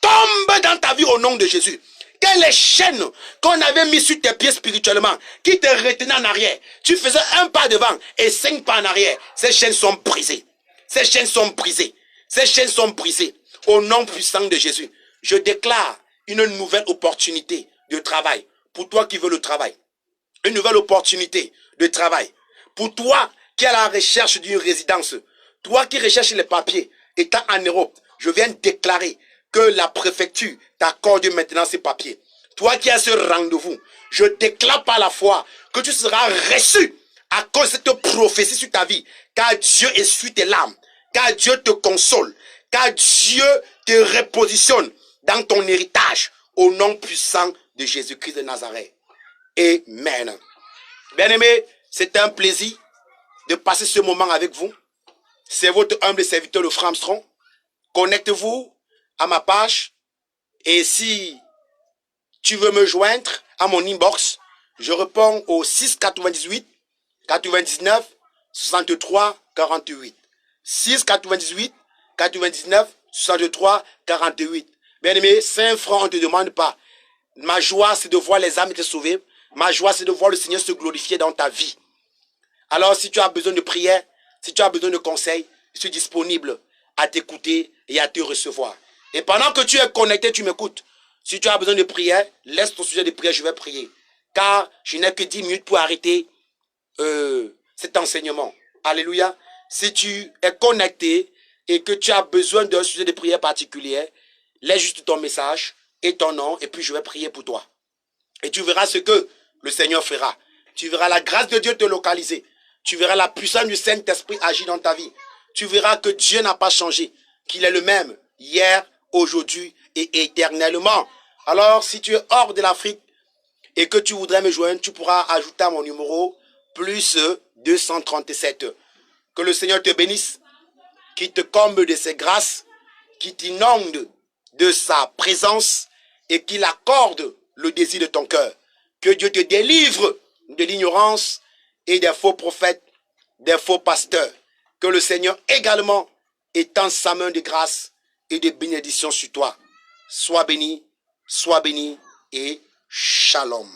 S1: tombe dans ta vie au nom de Jésus. Que les chaînes qu'on avait mis sur tes pieds spirituellement, qui te retenaient en arrière, tu faisais un pas devant et 5 pas en arrière. Ces chaînes sont brisées. Ces chaînes sont brisées. Ces chaînes sont brisées. Au nom puissant de Jésus, je déclare une nouvelle opportunité de travail. Pour toi qui veux le travail. Une nouvelle opportunité de travail. Pour toi qui es à la recherche d'une résidence. Toi qui recherches les papiers, étant en Europe, je viens déclarer que la préfecture t'accorde maintenant ces papiers. Toi qui as ce rendez-vous, je déclare par la foi que tu seras reçu à cause de cette prophétie sur ta vie. Car Dieu essuie tes larmes. Car Dieu te console. Car Dieu te repositionne dans ton héritage. Au nom puissant de Jésus-Christ de Nazareth. Amen. Bien-aimés, c'est un plaisir de passer ce moment avec vous. C'est votre humble serviteur, le frère Armstrong. Connectez-vous à ma page. Et si tu veux me joindre à mon inbox, je réponds au 6 98 99 63 48. 6 98 99 63 48. Bien aimé, 5 francs, on ne te demande pas. Ma joie, c'est de voir les âmes être sauvées. Ma joie, c'est de voir le Seigneur se glorifier dans ta vie. Alors, si tu as besoin de prière, si tu as besoin de conseils, je suis disponible à t'écouter et à te recevoir. Et pendant que tu es connecté, tu m'écoutes. Si tu as besoin de prière, laisse ton sujet de prière, je vais prier. Car je n'ai que 10 minutes pour arrêter cet enseignement. Alléluia. Si tu es connecté et que tu as besoin d'un sujet de prière particulier, laisse juste ton message et ton nom et puis je vais prier pour toi. Et tu verras ce que le Seigneur fera. Tu verras la grâce de Dieu te localiser. Tu verras la puissance du Saint-Esprit agir dans ta vie. Tu verras que Dieu n'a pas changé, qu'il est le même hier, aujourd'hui et éternellement. Alors, si tu es hors de l'Afrique et que tu voudrais me joindre, tu pourras ajouter à mon numéro plus 237. Que le Seigneur te bénisse, qu'il te comble de ses grâces, qu'il t'inonde de sa présence et qu'il accorde le désir de ton cœur. Que Dieu te délivre de l'ignorance et des faux prophètes, des faux pasteurs. Que le Seigneur également étende sa main de grâce et de bénédiction sur toi. Sois béni et shalom.